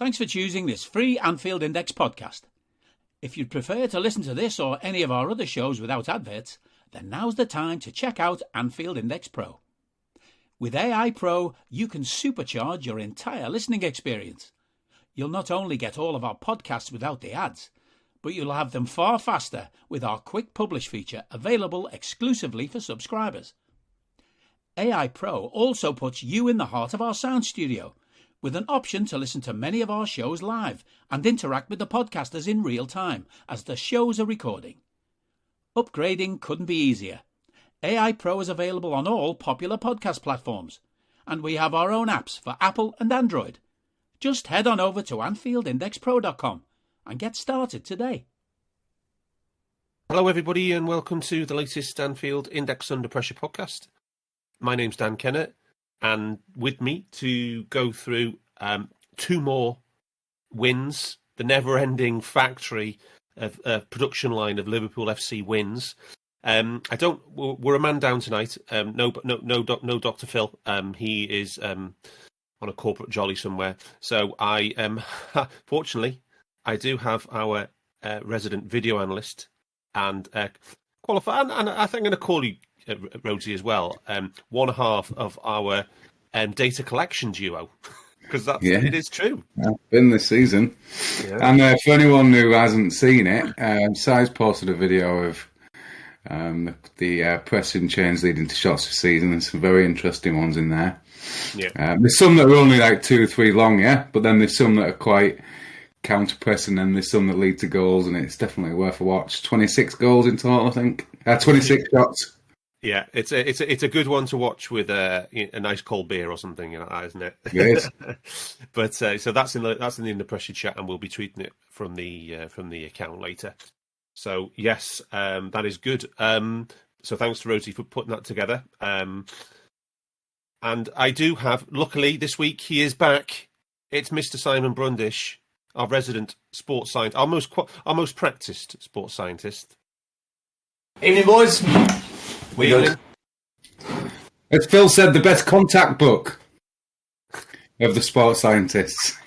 Thanks for choosing this free Anfield Index podcast. If you'd prefer to listen to this or any of our other shows without adverts, then now's the time to check out Anfield Index Pro. With AI Pro, you can supercharge your entire listening experience. You'll not only get all of our podcasts without the ads, but you'll have them far faster with our Quick Publish feature available exclusively for subscribers. AI Pro also puts you in the heart of our sound studio, with an option to listen to many of our shows live and interact with the podcasters in real time as the shows are recording. Upgrading couldn't be easier. AI Pro is available on all popular podcast platforms, and we have our own apps for Apple and Android. Just head on over to AnfieldIndexPro.com and get started today. Hello everybody and welcome to the latest Anfield Index Under Pressure podcast. My name's Dan Kennett, and with me to go through two more wins, the never-ending factory of production line of Liverpool FC wins. We're a man down tonight. No, Dr. Phil. He is on a corporate jolly somewhere. So fortunately, I do have our resident video analyst and qualified, and I think I'm going to call you Rhodesy as well. One half of our data collection duo, because it is true. I've been this season, and for anyone who hasn't seen it, Si's posted a video of the pressing change leading to shots this season. There's some very interesting ones in there. Yeah, there's some that are only like 2 or 3 long, but then there's some that are quite counter pressing, and there's some that lead to goals, and it's definitely worth a watch. 26 goals in total, I think. 26 shots. Yeah, it's a good one to watch with a nice cold beer or something, isn't it? It is. But so that's in the Under Pressure chat, and we'll be tweeting it from the account later. So yes, that is good. So thanks to Rhodesy for putting that together. And I do have, luckily this week he is back. It's Mr. Simon Brundish, our resident sports scientist, our most practiced sports scientist. Evening, boys. Evening. As Phil said, the best contact book of the sports scientists.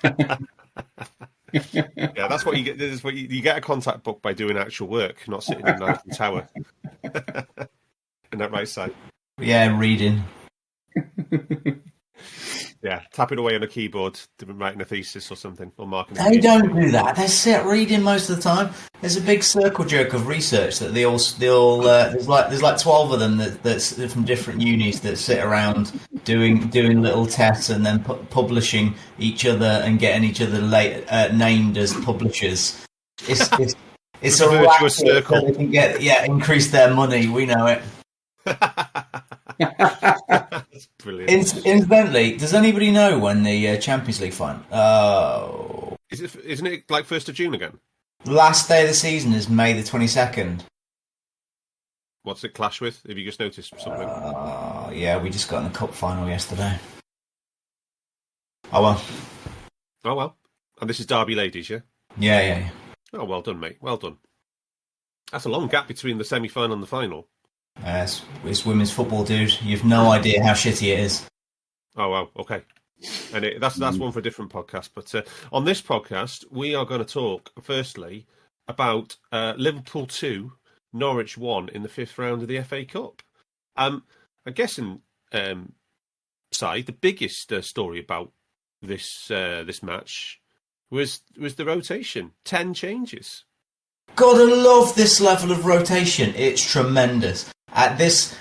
Yeah, that's what you get. This is what you get a contact book by doing actual work, not sitting in the tower. In that right side. Yeah, reading. Yeah, tapping away on a keyboard, writing a thesis or something, or marking. They don't do that. They sit reading most of the time. There's a big circle jerk of research that they all there's like 12 of them that's from different unis that sit around doing little tests and then publishing each other and getting each other named as publishers. It's a virtuous circle. So they can increase their money. We know it. That's brilliant. Incidentally, does anybody know when the Champions League final? Oh, isn't it like 1st of June again? Last day of the season is May the 22nd. What's it clash with? Have you just noticed something? Yeah, we just got in the cup final yesterday. Oh well. And this is Derby Ladies, yeah? Yeah. Oh, well done, mate. Well done. That's a long gap between the semi-final and the final. It's women's football, dude. You've no idea how shitty it is. Oh, well, okay. And that's one for a different podcast. But on this podcast, we are going to talk, firstly, about Liverpool 2, Norwich 1 in the 5th round of the FA Cup. I'm guessing, Si, the biggest story about this match was the rotation. 10 changes. Gotta love this level of rotation. It's tremendous. At this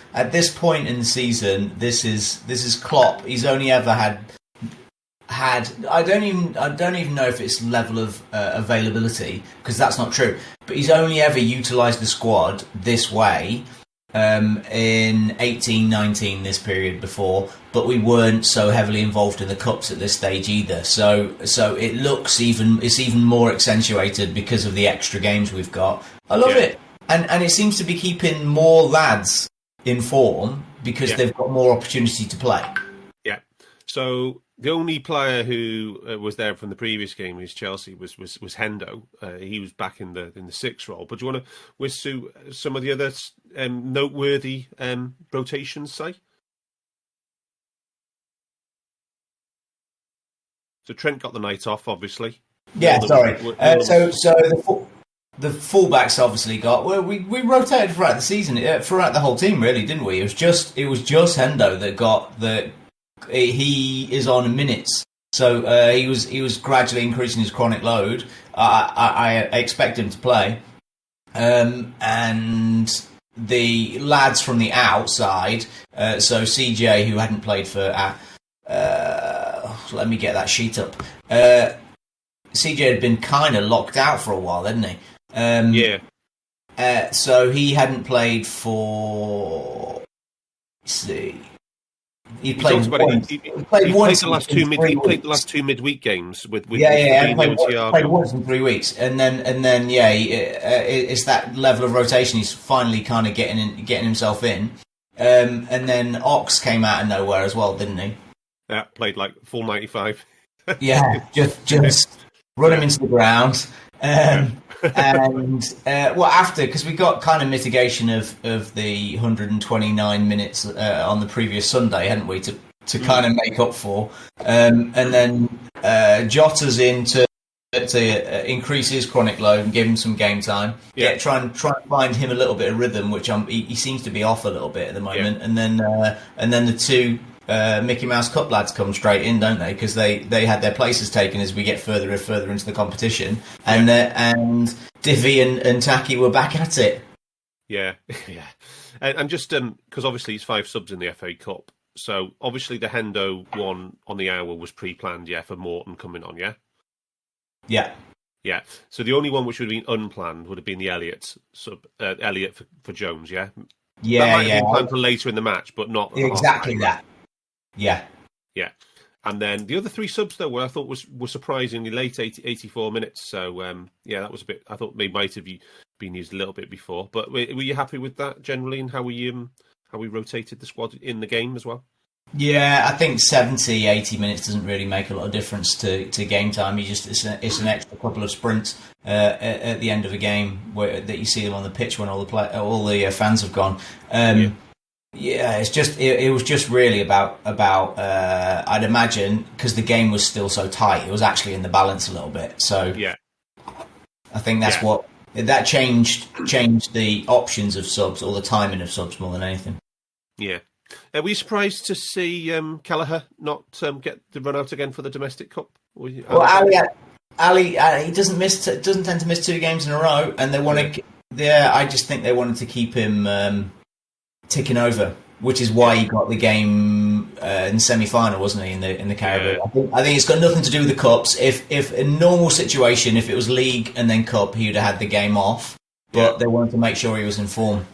point in the season, this is Klopp. He's only ever had. I don't even know if it's level of availability, because that's not true. But he's only ever utilised the squad this way in 18-19, this period before. But we weren't so heavily involved in the cups at this stage either. So it looks it's even more accentuated because of the extra games we've got. I love it. And it seems to be keeping more lads in form because they've got more opportunity to play. Yeah. So the only player who was there from the previous game was Chelsea was Hendo. He was back in the 6 role. But do you want to whiz through some of the other noteworthy rotations, say? So Trent got the night off, obviously. Yeah, sorry. So the fullbacks obviously got. Well, we rotated throughout the season, throughout the whole team, really, didn't we? It was just Hendo that got the. He is on minutes, so he was gradually increasing his chronic load. I expect him to play, and the lads from the outside. So CJ, who hadn't played for. Let me get that sheet up. CJ had been kind of locked out for a while, hadn't he? So he hadn't played for. Let's see. He played the last two midweek games with played once in 3 weeks, and then it's that level of rotation. He's finally kind of getting himself in, and then Ox came out of nowhere as well, didn't he? Yeah, played like full 95. Yeah, just run him into the ground. After, because we got kind of mitigation of the 129 minutes on the previous Sunday, hadn't we, to kind of make up for. And then Jota's in to increase his chronic load and give him some game time. Yeah, try and find him a little bit of rhythm, which he seems to be off a little bit at the moment. Yeah. And then the two Mickey Mouse Cup lads come straight in, don't they? Because they had their places taken as we get further and further into the competition, and Divvy and Taki were back at it. Yeah, yeah, and just because obviously it's 5 subs in the FA Cup, so obviously the Hendo one on the hour was pre-planned, for Morton coming on, yeah. So the only one which would have been unplanned would have been the Elliott sub, Elliott for Jones, that might have been planned for later in the match, but not exactly that. Yeah. And then the other 3 subs, though, I thought were surprisingly late, 84 minutes. So, that was a bit. I thought they might have been used a little bit before. But were you happy with that generally, and how we rotated the squad in the game as well? Yeah, I think 70, 80 minutes doesn't really make a lot of difference to game time. It's an extra couple of sprints at the end of a game that you see them on the pitch when all the fans have gone. Yeah, it was just really about I'd imagine, because the game was still so tight, it was actually in the balance a little bit. So I think that's what that changed the options of subs, or the timing of subs, more than anything. Yeah. Are we surprised to see Kelleher not get the run out again for the domestic cup? Ali, he doesn't tend to miss 2 games in a row, and they want to. Yeah, I just think they wanted to keep him ticking over, which is why he got the game in semi-final, wasn't he, in the Caribou? I think it's got nothing to do with the cups. If in normal situation, if it was league and then cup, he would have had the game off. But they wanted to make sure he was in form.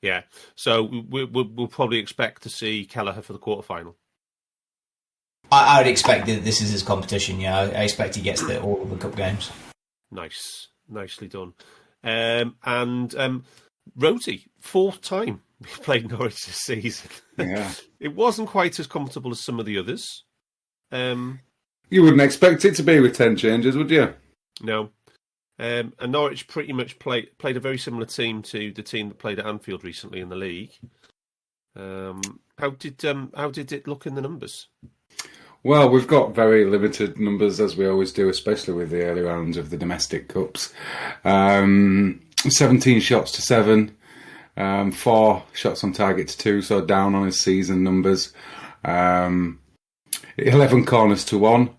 Yeah, so we'll probably expect to see Kelleher for the quarterfinal. I would expect that this is his competition. Yeah, I expect he gets all of the cup games. Nicely done. And Rhodesy, 4th time we played Norwich this season. Yeah, it wasn't quite as comfortable as some of the others. You wouldn't expect it to be with 10 changes, would you? No. And Norwich pretty much played a very similar team to the team that played at Anfield recently in the league. How did it look in the numbers? Well, we've got very limited numbers, as we always do, especially with the early rounds of the domestic cups. 17 shots to 7, 4 shots on target to 2, so down on his season numbers. 11 corners to 1.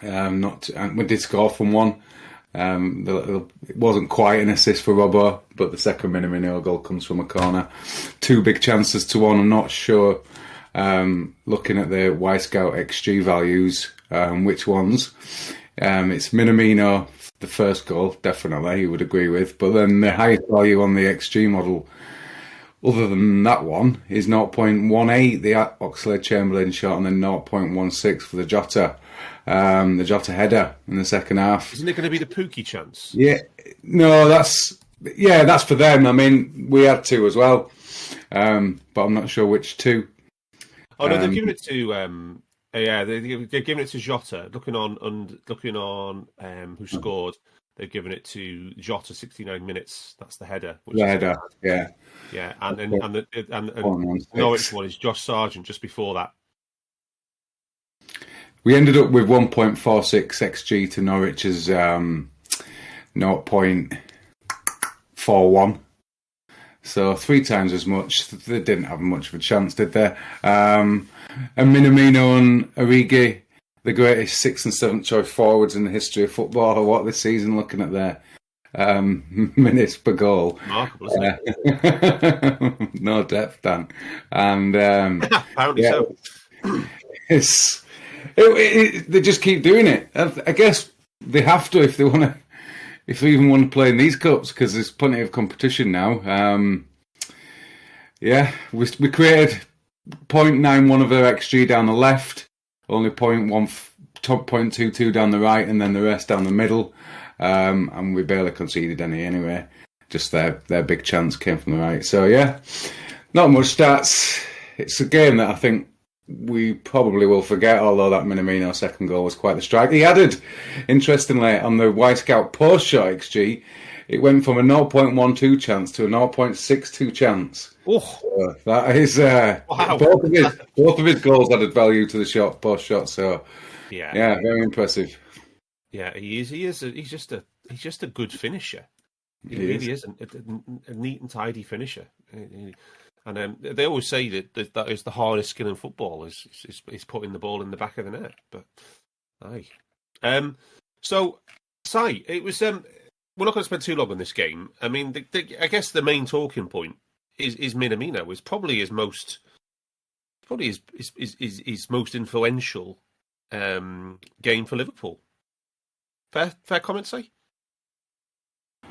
We did score from 1. It wasn't quite an assist for Robbo, but the second Minamino goal comes from a corner. 2 big chances to 1. I'm not sure, looking at the Y-Scout XG values, which ones. It's Minamino, the first goal, definitely, you would agree with. But then the highest value on the XG model, other than that one, is 0.18, the Oxlade-Chamberlain shot, and then 0.16 for the Jota header in the second half. Isn't it going to be the Pookie chance? Yeah, no, that's for them. I mean, we had 2 as well, but I'm not sure which 2. Oh no, they've given it to they've given it to Jota. Looking on who scored, they've given it to Jota. 69 minutes. That's the header. Yeah, and Norwich one is Josh Sargent just before that. we ended up with 1.46 XG to Norwich's 0.41. So 3 times as much. They didn't have much of a chance, did they? And Minamino and Origi, the greatest 6th and 7th choice forwards in the history of football, or what this season, looking at their minutes per goal. Remarkable, isn't it? No depth, Dan. And apparently so. They just keep doing it. I guess they have to if they want to. If they even want to play in these cups, because there's plenty of competition now. We created 0.91 of their XG down the left, only 0.22 down the right, and then the rest down the middle. And we barely conceded any anyway. Just their big chance came from the right. So yeah, not much stats. It's a game that I think we probably will forget, although that Minamino second goal was quite the strike. He added, interestingly, on the Y Scout post-shot XG, it went from a 0.12 chance to a 0.62 chance. Oh, so that is wow. both of his goals added value to the shot, post-shot. So yeah, very impressive. Yeah, he is. He's just a good finisher. He really is a neat and tidy finisher. And they always say that is the hardest skill in football is putting the ball in the back of the net. But aye. So, Si, it was. We're not going to spend too long on this game. I mean, I guess the main talking point is Minamino. Is probably his most influential game for Liverpool. Fair comment, Si?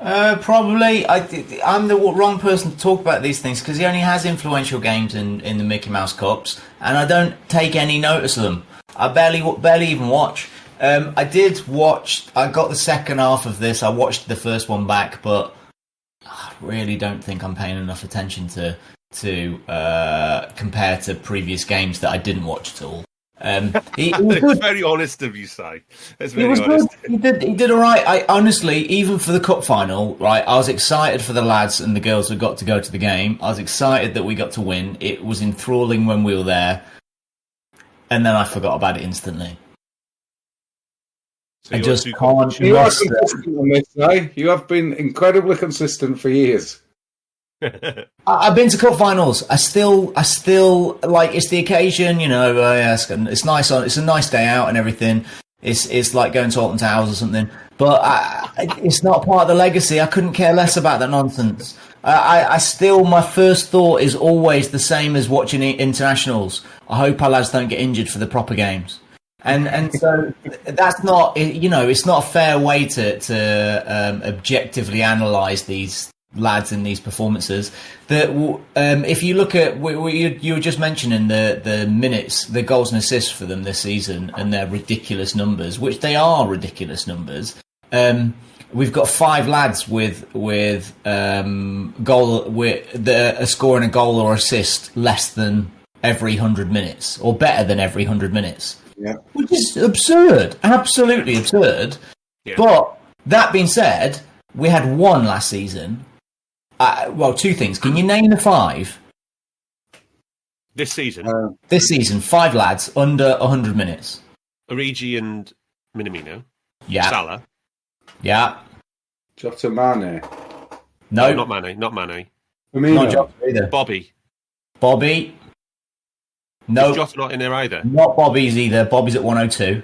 Probably. I'm the wrong person to talk about these things because he only has influential games in the Mickey Mouse Cups, and I don't take any notice of them. I barely even watch. I did watch. I got the second half of this. I watched the first one back, but I really don't think I'm paying enough attention to compare to previous games that I didn't watch at all. He was good. Very honest of you, Si. He was good. He did all right. I honestly, even for the cup final, right, I was excited for the lads and the girls who got to go to the game. I was excited that we got to win. It was enthralling when we were there, and then I forgot about it instantly. So I just can't. You are consistent on this, Si. You have been incredibly consistent for years. I've been to cup finals. I still like. It's the occasion, you know. It's nice. It's a nice day out and everything. It's like going to Alton Towers or something. But it's not part of the legacy. I couldn't care less about that nonsense. I still, my first thought is always the same as watching internationals. I hope our lads don't get injured for the proper games. And so that's not, you know, it's not a fair way to objectively analyse these lads in these performances. That if you look at you were just mentioning the minutes, the goals and assists for them this season, and their ridiculous numbers, which they are ridiculous numbers. We've got 5 lads with scoring a goal or assist less than every 100 minutes, or better than every 100 minutes. Yeah, which is absurd, absolutely absurd. Yeah. But that being said, we had one last season. Well, 2 things. Can you name the 5? This season? This season, 5 lads under 100 minutes. Origi and Minamino. Yeah. Salah. Yeah. Jota Mane. No, not Mane. Not Mane. Not Jota either. Bobby. No. Is Jota not in there either? Not Bobby's either. Bobby's at 102.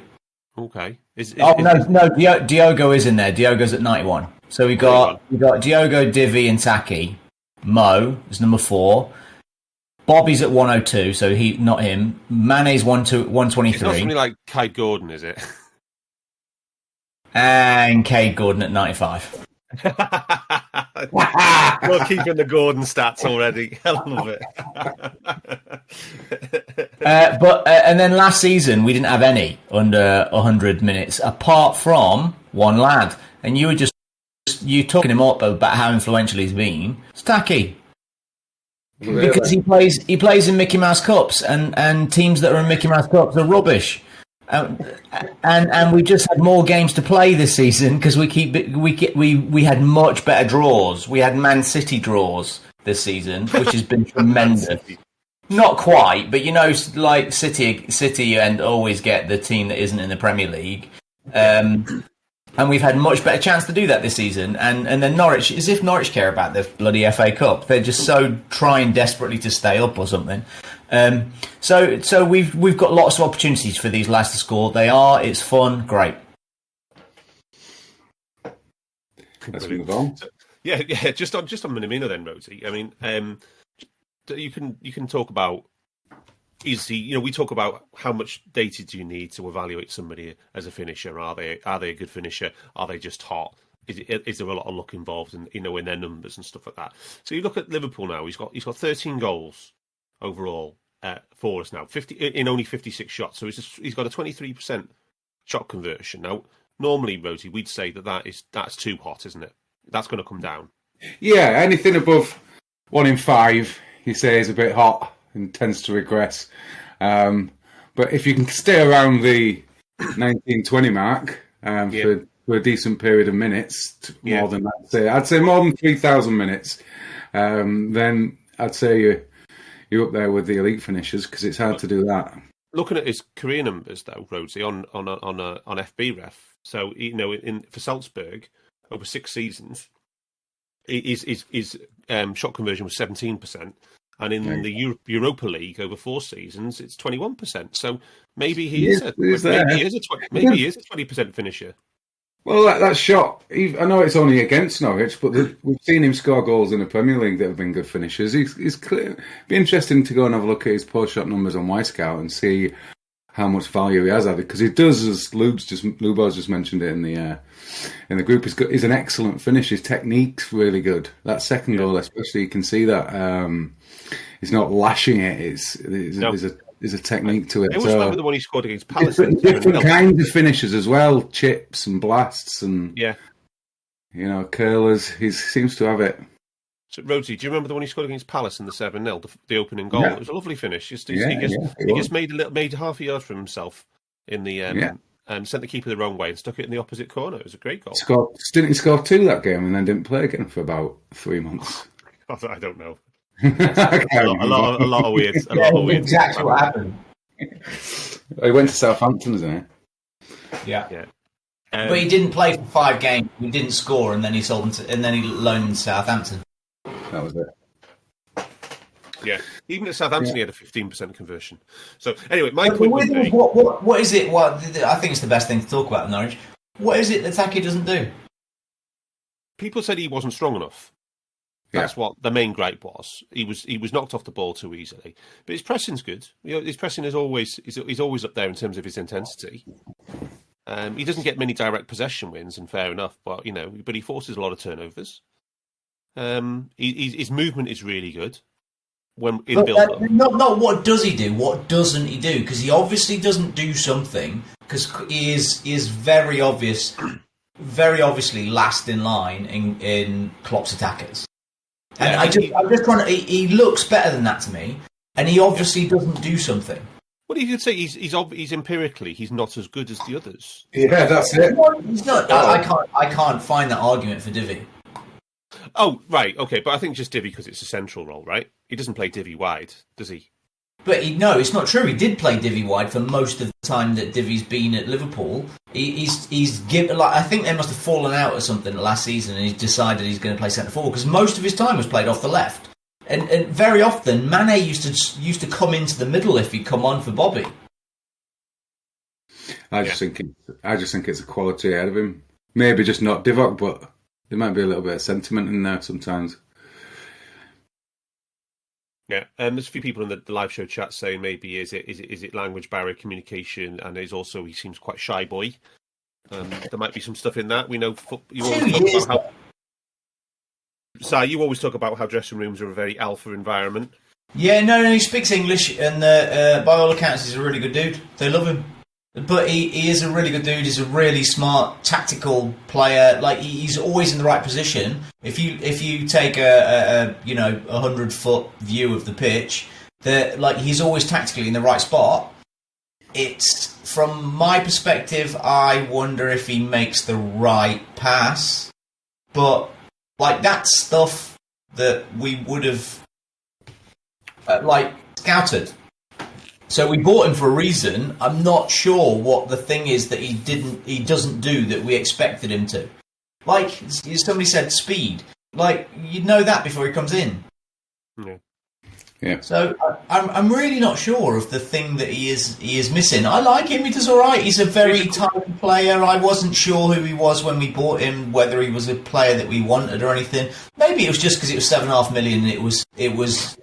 Okay. No. Diogo is in there. Diogo's at 91. So we got Diogo, Divi, and Taki. Mo is number 4. Bobby's at 102, so not him. Mane's 123. It's not something like Kai Gordon, is it? And Cade Gordon at 95. We're keeping the Gordon stats already. I love it. And then last season we didn't have any under 100 minutes, apart from one lad. And you were just talking him up about how influential he's been. It's Taki. Really? Because he plays in Mickey Mouse Cups, and teams that are in Mickey Mouse Cups are rubbish. And we just had more games to play this season because we had much better draws. We had Man City draws this season, which has been tremendous. Not quite, but like City and always get the team that isn't in the Premier League. And we've had much better chance to do that this season. And then Norwich, as if Norwich care about the bloody FA Cup. They're just so trying desperately to stay up or something. So we've got lots of opportunities for these lads to score. It's fun, great. Let's move on. Yeah. Just on Minamino then, Rhodesy. I mean, you can talk about. Is he? We talk about how much data do you need to evaluate somebody as a finisher? Are they a good finisher? Are they just hot? Is there a lot of luck involved in in their numbers and stuff like that? So you look at Liverpool now. He's got 13 goals overall for us now. 50 in only 56 shots. So he's got a 23% shot conversion. Now, normally, Rhodesy, we'd say that's too hot, isn't it? That's going to come down. Yeah, anything above 1 in 5, you say, is a bit hot and tends to regress. But if you can stay around the 19-20 mark for a decent period of minutes, more than that, I'd say more than 3,000 minutes, then I'd say you're up there with the elite finishers, because it's hard to do that. Looking at his career numbers, though, Rhodesy, on FBref, so for Salzburg over 6 seasons, his shot conversion was 17%. And in the Europa League over 4 seasons, it's 21%. So maybe he is a 20% finisher. Well, that shot, I know it's only against Norwich, but we've seen him score goals in the Premier League that have been good finishers. He's clear. It'd be interesting to go and have a look at his post-shot numbers on Wyscout and see how much value he has added, because he does, as Lubo's just mentioned it in the group. He's an excellent finish. His technique's really good. That second goal, especially, you can see that. He's not lashing it. There's a technique to it. I always remember the one he scored against Palace. Different kinds of finishes as well. Chips and blasts and curlers. He seems to have it. So, Rhodesy, do you remember the one he scored against Palace in the 7-0, the opening goal? Yeah. It was a lovely finish. He just made half a yard for himself in the and sent the keeper the wrong way and stuck it in the opposite corner. It was a great goal. Didn't he score 2 that game and then didn't play again for about 3 months? I don't know. a lot of weird. Exactly what happened. He went to Southampton, isn't he? Yeah. But he didn't play for 5 games. He didn't score, and then he sold him and then he loaned him to Southampton. That was it. Yeah, even at Southampton, he had a 15% conversion. So anyway, my point was what is it? I think it's the best thing to talk about in Norwich. What is it that Taki doesn't do? People said he wasn't strong enough. That's what the main gripe was. He was knocked off the ball too easily. But his pressing's good. His pressing is always up there in terms of his intensity. He doesn't get many direct possession wins, and fair enough. But he forces a lot of turnovers. His movement is really good when in build-up. Not what does he do? What doesn't he do? Because he obviously doesn't do something. Because he is very obviously last in line in Klopp's attackers. And I'm just trying to. He looks better than that to me, and he obviously doesn't do something. Well, you could say he's empirically he's not as good as the others. Yeah, that's it. He's not. I can't find that argument for Divi. Oh, right, okay, but I think just Divi because it's a central role, right? He doesn't play Divi wide, does he? But it's not true. He did play Divi wide for most of the time that Divi's been at Liverpool. He's given, I think they must have fallen out or something last season, and he's decided he's going to play centre forward because most of his time was played off the left, and very often Mane used to come into the middle if he'd come on for Bobby. I just think it's a quality out of him. Maybe just not Divock, but there might be a little bit of sentiment in there sometimes. Yeah, there's a few people in the live show chat saying maybe is it language barrier, communication, and he seems quite shy boy. There might be some stuff in that. We know you always talk about how dressing rooms are a very alpha environment. Yeah, no, he speaks English, and by all accounts, he's a really good dude. They love him. But he is a really good dude. He's a really smart, tactical player. Like he's always in the right position. If you take a 100-foot view of the pitch, he's always tactically in the right spot. It's from my perspective, I wonder if he makes the right pass. But that's stuff that we would have scouted. So we bought him for a reason. I'm not sure what the thing is that he doesn't do that we expected him to. Like somebody said, speed. Like you'd know that before he comes in. Yeah. So I'm really not sure of the thing that he is missing. I like him. He does all right. He's a very tidy player. I wasn't sure who he was when we bought him, whether he was a player that we wanted or anything. Maybe it was just because it was $7.5 million. And it was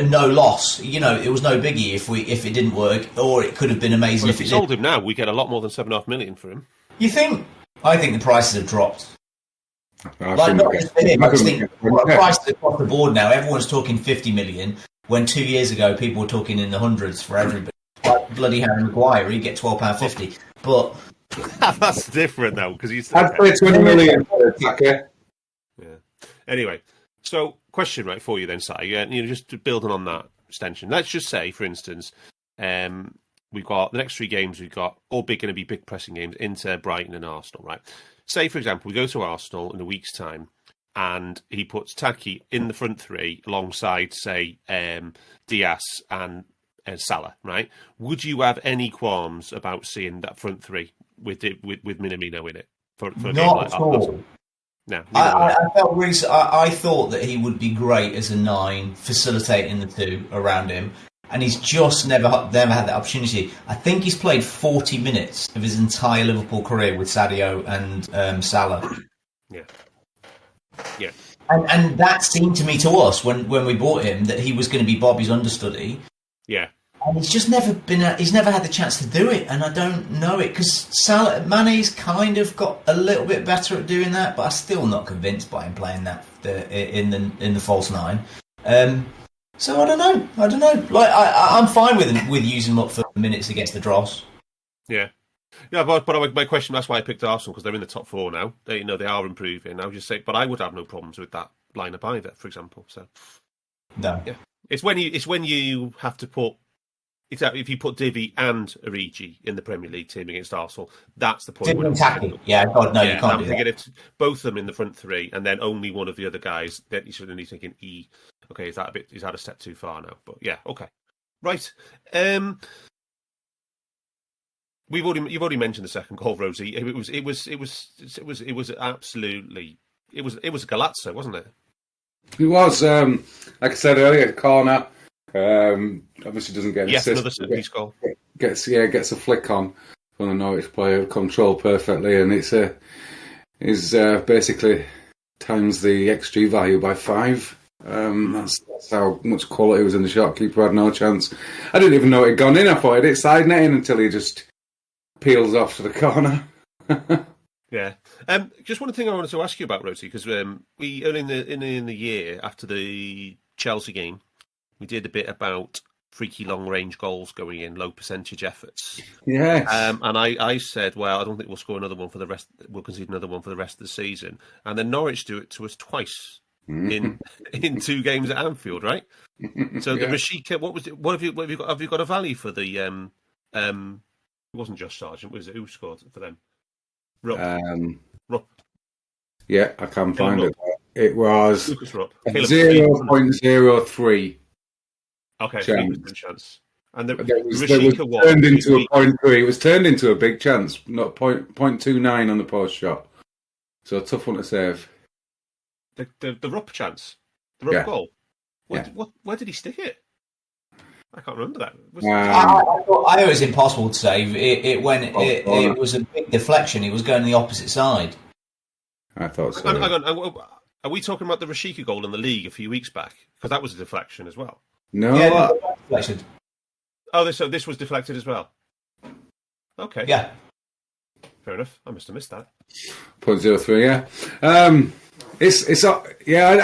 no loss. You know, it was no biggie if it didn't work, or it could have been amazing if we sold him now. We get a lot more than $7.5 million for him. You think? I think the prices have dropped. Like not just for him. I just think prices across the board now. Everyone's talking 50 million. When 2 years ago people were talking in the hundreds for everybody. Like bloody Harry Maguire, he'd get £12.50. But that's different though, because he's I'd pay 20 million for Taki. Yeah. Anyway, so question for you then, Si. Just building on that extension. Let's just say, for instance, we've got the next 3 games. We've got all going to be big pressing games: Inter, Brighton, and Arsenal. Right? Say, for example, we go to Arsenal in a week's time, and he puts Taki in the front 3 alongside, say, Diaz and Salah, right? Would you have any qualms about seeing that front 3 with Minamino in it for a game like that? Not at all. No, I felt really. I thought that he would be great as a 9, facilitating the 2 around him, and he's just never had that opportunity. I think he's played 40 minutes of his entire Liverpool career with Sadio and Salah. Yeah. And that seemed to me, to us, when we bought him, that he was going to be Bobby's understudy. Yeah. And he's just never he's never had the chance to do it, and I don't know it, because Mane's kind of got a little bit better at doing that, but I'm still not convinced by him playing that in the false 9. So I don't know. Like I'm fine with using him up for minutes against the Dross. Yeah. Yeah, but my question, that's why I picked Arsenal, because they're in the top 4 now. They are improving. I would just say, but I would have no problems with that lineup either, for example. So no, yeah, it's when you have to put, exactly, if you put Divi and Origi in the Premier League team against Arsenal, that's the point. Divi and Taki, yeah, God, no, you can't do that. If both of them in the front 3 and then only one of the other guys, then you're suddenly thinking, okay, is that a step too far now? But yeah, okay, right. You've already mentioned the second goal, Rosie. It was absolutely it was a Galazzo, wasn't it? It was, like I said earlier, corner. Obviously doesn't get an assist. Another set-piece goal. Gets a flick on from the Norwich player, controlled perfectly, and it's basically times the XG value by 5. That's how much quality was in the shot. Keeper had no chance. I didn't even know it had gone in. I thought it hit side netting until he just peels off to the corner. Yeah. Just one thing I wanted to ask you about, Rhodesy, because we early in the year after the Chelsea game, we did a bit about freaky long range goals going in, low percentage efforts. Yeah. And I said, well, I don't think we'll score another one for the rest. We'll concede another one for the rest of the season. And then Norwich do it to us twice in 2 games at Anfield, right? So the Rashika, what have you got a value for the it wasn't Josh Sargent, was it? Who scored for them? Rupp. Yeah, I can find it. It was Lucas Rupp. 0.03. Okay, chance. And it was turned into a big chance, not 0.29 on the post shot. So a tough one to save. The Rupp chance, the Rupp goal. Where did he stick it? I can't remember that. I thought it was impossible to save. It was a big deflection. It was going the opposite side. I thought so. Hang on. Are we talking about the Rashika goal in the league a few weeks back? Because that was a deflection as well. No. Yeah, deflection. Oh, this was deflected as well. Okay. Yeah. Fair enough. I must have missed that. 0.03. Yeah.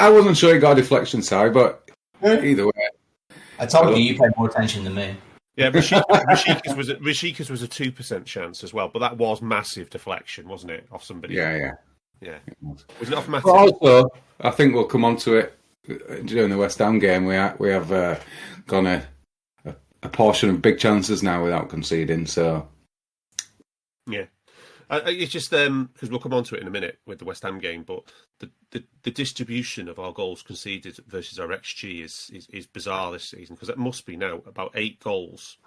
I wasn't sure it got a deflection side, but either way. I told you paid more attention than me. Yeah, Rashika's was a 2% chance as well, but that was massive deflection, wasn't it, off somebody? Yeah. Was it off Matip? But also, I think we'll come on to it during the West Ham game. We have gone a portion of big chances now without conceding. So yeah. It's just because we'll come on to it in a minute with the West Ham game, but the distribution of our goals conceded versus our XG is bizarre this season, because it must be now about 8 goals,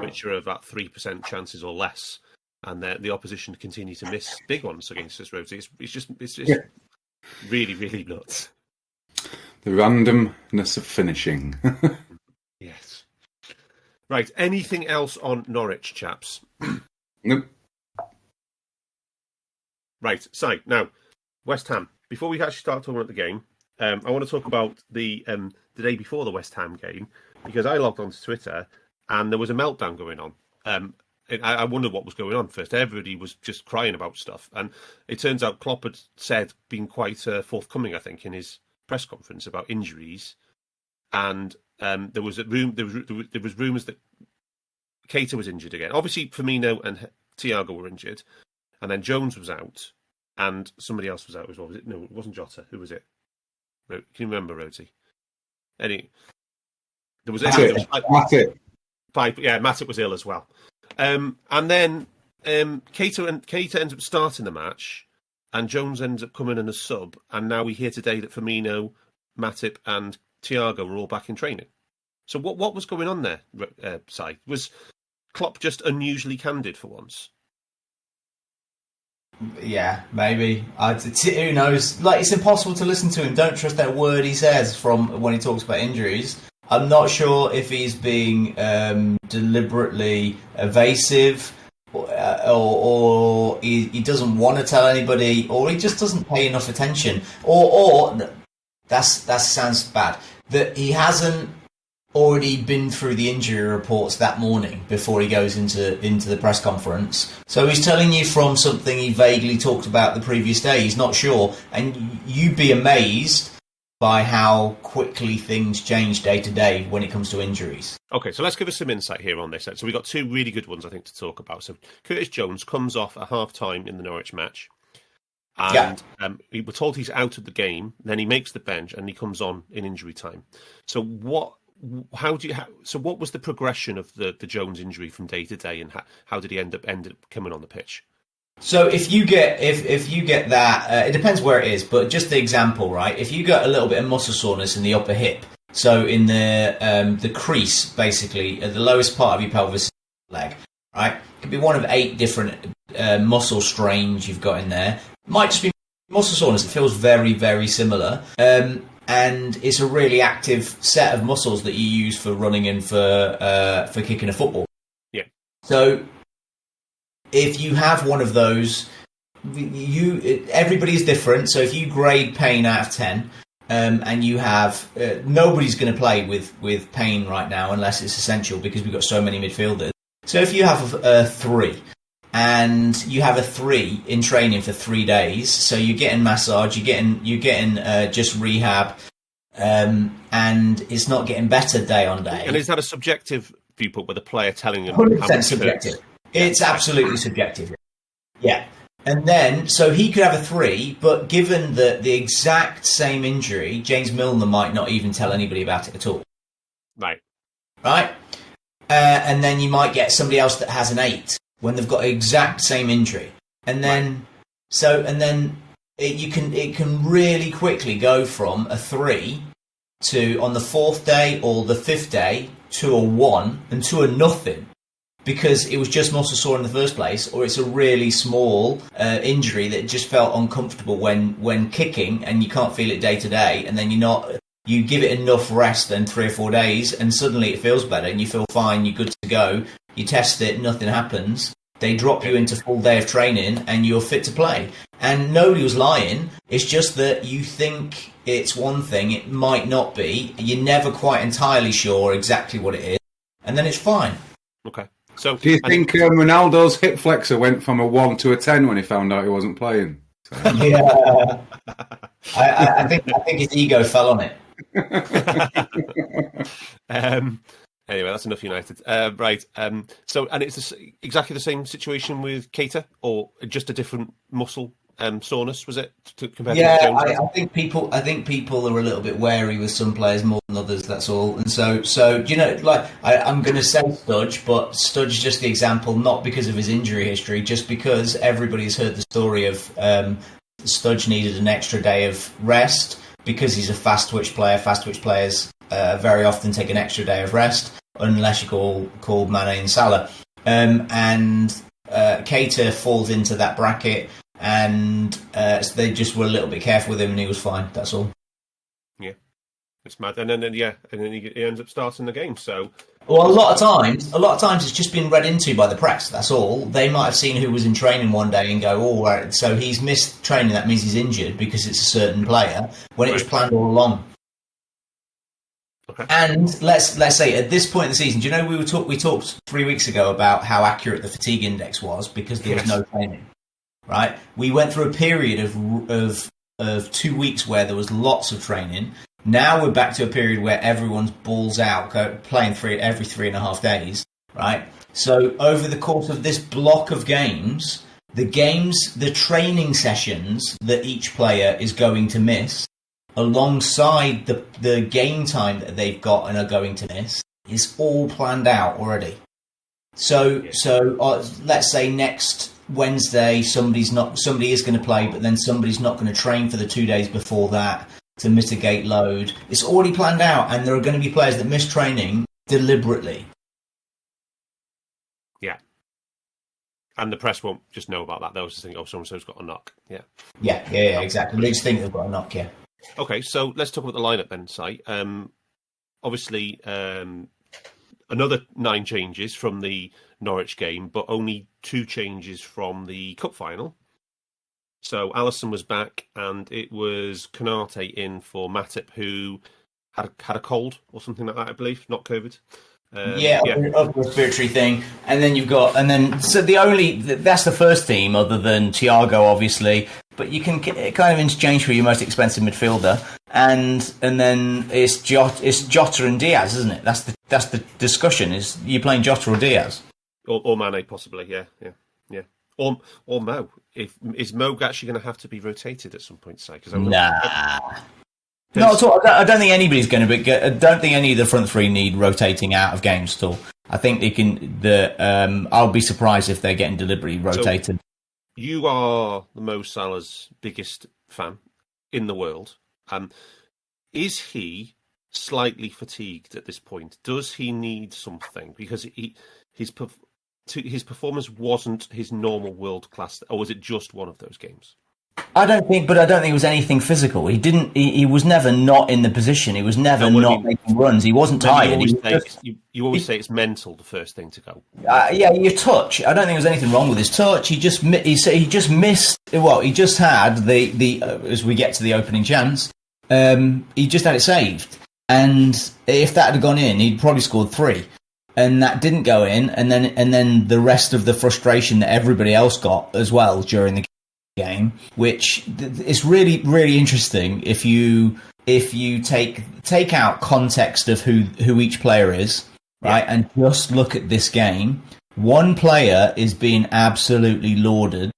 which are about 3% chances or less, and the opposition continue to miss big ones against us, Rhodesy. It's just really, really nuts. The randomness of finishing. Yes. Right. Anything else on Norwich, chaps? Nope. Right. So now, West Ham. Before we actually start talking about the game, I want to talk about the day before the West Ham game, because I logged onto Twitter and there was a meltdown going on. I wondered what was going on first. Everybody was just crying about stuff, and it turns out Klopp had said, being quite forthcoming, I think, in his press conference about injuries, and there was rumours that Keita was injured again. Obviously, Firmino and Thiago were injured, and then Jones was out, and somebody else was out as well. Was it? No, it wasn't Jota. Who was it? Can you remember, Rhodesy? There was Matip. Yeah, Matip was ill as well. And then Keita ends up starting the match, and Jones ends up coming in as sub, and now we hear today that Firmino, Matip and Thiago were all back in training. So what was going on there, Si? Was Klopp just unusually candid for once? Yeah, maybe. Who knows? Like, it's impossible to listen to him. Don't trust that word he says from when he talks about injuries. I'm not sure if he's being deliberately evasive, or he doesn't want to tell anybody, or he just doesn't pay enough attention, or that sounds bad, that he hasn't already been through the injury reports that morning before he goes into the press conference. So he's telling you from something he vaguely talked about the previous day. He's not sure, and you'd be amazed by how quickly things change day to day when it comes to injuries. Okay, so let's give us some insight here on this. So we've got 2 really good ones, I think, to talk about. So Curtis Jones comes off at half-time in the Norwich match, and we were told he's out of the game. Then he makes the bench, and he comes on in injury time. So what was the progression of the Jones injury from day to day, and how did he end up coming on the pitch? So if you get that, it depends where it is, but just the example, right? If you got a little bit of muscle soreness in the upper hip, so in the crease, basically at the lowest part of your pelvis leg, right? It could be one of 8 different muscle strains you've got in there. It might just be muscle soreness. It feels very, very similar, and it's a really active set of muscles that you use for running and for kicking a football. Yeah. So if you have one of those, everybody's different. So if you grade pain out of 10, and you have nobody's going to play with pain right now unless it's essential, because we've got so many midfielders. So if you have a 3, and you have a 3 in training for 3 days, so you're getting massage, you're getting just rehab, and it's not getting better day on day. And is that a subjective viewpoint with the player telling him? 100% subjective. It's absolutely subjective. Yeah. And then, so he could have a 3, but given the exact same injury, James Milner might not even tell anybody about it at all. Right. Right? And then you might get somebody else that has an 8 when they've got the exact same injury. And then, it can really quickly go from a 3 to, on the 4th day or the 5th day, to a 1 and to a nothing, because it was just muscle sore in the first place, or it's a really small injury that just felt uncomfortable when kicking, and you can't feel it day to day, and then you give it enough rest, then 3 or 4 days, and suddenly it feels better, and you feel fine, you're good to go, you test it, nothing happens, they drop you into full day of training, and you're fit to play. And nobody was lying, it's just that you think it's one thing, it might not be, you're never quite entirely sure exactly what it is, and then it's fine. Okay. So, do you think Ronaldo's hip flexor went from a 1 to a 10 when he found out he wasn't playing? So. Yeah, I think his ego fell on it. Anyway, that's enough United. Right. So, and it's exactly the same situation with Keita, or just a different muscle soreness, was it? Compared Yeah, to Jones? I think people are a little bit wary with some players more than others. That's all. And so you know, like I'm going to say Studge, but Studge is just the example, not because of his injury history, just because everybody's heard the story of Studge needed an extra day of rest because he's a fast twitch player. Fast twitch players very often take an extra day of rest, unless you call Mane and Salah. And Keita falls into that bracket. And so they just were a little bit careful with him, and he was fine. That's all. Yeah, it's mad. And then he ends up starting the game. So, well, a lot of times, it's just been read into by the press. That's all. They might have seen who was in training one day and go, "Oh, right, so he's missed training. That means he's injured because it's a certain player." When it was planned all along. Okay. And let's say at this point in the season, do you know we talked 3 weeks ago about how accurate the fatigue index was because there was no training. Right, we went through a period of 2 weeks where there was lots of training. Now we're back to a period where everyone's balls out, playing every 3.5 days. Right, so over the course of this block of games, the training sessions that each player is going to miss, alongside the game time that they've got and are going to miss, is all planned out already. So let's say next Wednesday somebody is going to play, but then somebody's not going to train for the 2 days before that to mitigate load. It's already planned out, and there are going to be players that miss training deliberately. Yeah, and the press won't just know about that. They'll just think, "Oh, so-and-so's got a knock." Yeah, exactly. They just think they've got a knock. Yeah. Okay, so let's talk about the lineup then, Si. Obviously, another 9 changes from the Norwich game, but only 2 changes from the cup final. So Alisson was back, and it was Konate in for Matip, who had a cold or something like that, I believe, not COVID. Upper respiratory thing, and then that's the first team other than Thiago, obviously. But you can kind of interchange for your most expensive midfielder, and then it's Jota and Diaz, isn't it? That's the discussion: is you playing Jota or Diaz? Or Mane, possibly, yeah. Or Mo. Is Mo actually going to have to be rotated at some point, say? Not at all. I don't think anybody's going to be. I don't think any of the front three need rotating out of games at all. I think they can. I'll be surprised if they're getting deliberately rotated. So you are the Mo Salah's biggest fan in the world. Is he slightly fatigued at this point? Does he need something? Because his performance wasn't his normal world class, or was it just one of those games? I don't think it was anything physical. He was never not in the position. He was never making runs. He wasn't tired. You always say it's mental, the first thing to go. Your touch. I don't think there was anything wrong with his touch. He just missed. Well, he just had the as we get to the opening chance, he just had it saved. And if that had gone in, he'd probably scored 3. And that didn't go in, and then the rest of the frustration that everybody else got as well during the game, which is really, really interesting if you take out context of who each player is, right, and just look at this game. One player is being absolutely lauded,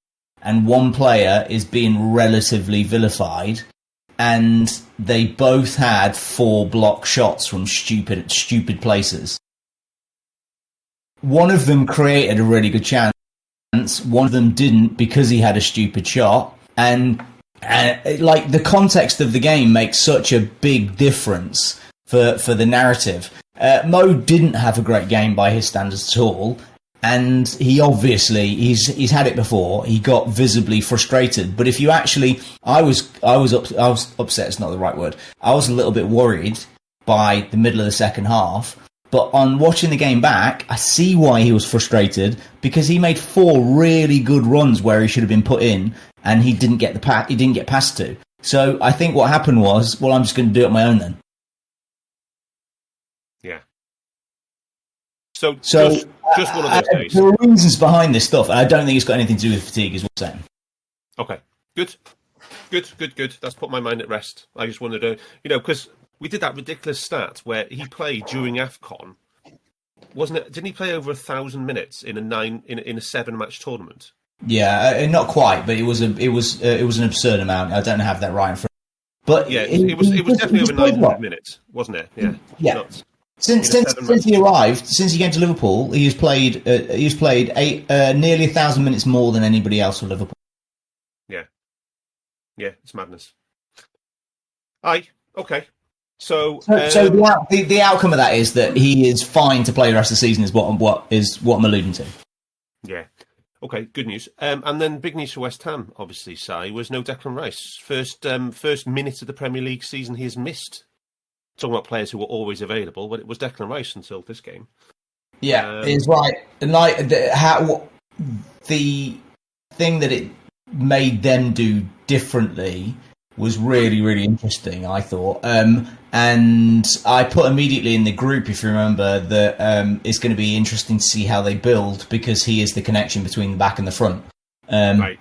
and one player is being relatively vilified, and they both had 4 block shots from stupid places. One of them created a really good chance. One of them didn't because he had a stupid shot. And like the context of the game makes such a big difference for the narrative. Mo didn't have a great game by his standards at all. And he obviously, he's had it before. He got visibly frustrated. But if you actually, I was upset, it's not the right word. I was a little bit worried by the middle of the second half. But on watching the game back, I see why he was frustrated, because he made 4 really good runs where he should have been put in, and he didn't get passed to. So I think what happened was, well, I'm just going to do it on my own then. Yeah. So just one of those days. There are reasons behind this stuff, and I don't think it's got anything to do with fatigue, is what I'm saying. Okay, good. That's put my mind at rest. I just wanted to, because we did that ridiculous stat where he played during AFCON, wasn't it? Didn't he play over 1,000 minutes in a 7-match tournament? Yeah, not quite, but it was an absurd amount. I don't have that right in front. But yeah, it was definitely over 900 minutes, wasn't it? Yeah, yeah. Nuts. Since he arrived, since he came to Liverpool, he's played nearly 1,000 minutes more than anybody else for Liverpool. Yeah, it's madness. Aye, okay. So the outcome of that is that he is fine to play the rest of the season. Is what I'm alluding to. Yeah. Okay, good news. And then big news for West Ham, obviously, Si, was no Declan Rice. First minute of the Premier League season he has missed. Talking about players who were always available, but it was Declan Rice until this game. Yeah, it's right. And the thing that it made them do differently was really, really interesting, I thought. And I put immediately in the group, if you remember, that it's going to be interesting to see how they build, because he is the connection between the back and the front. Right.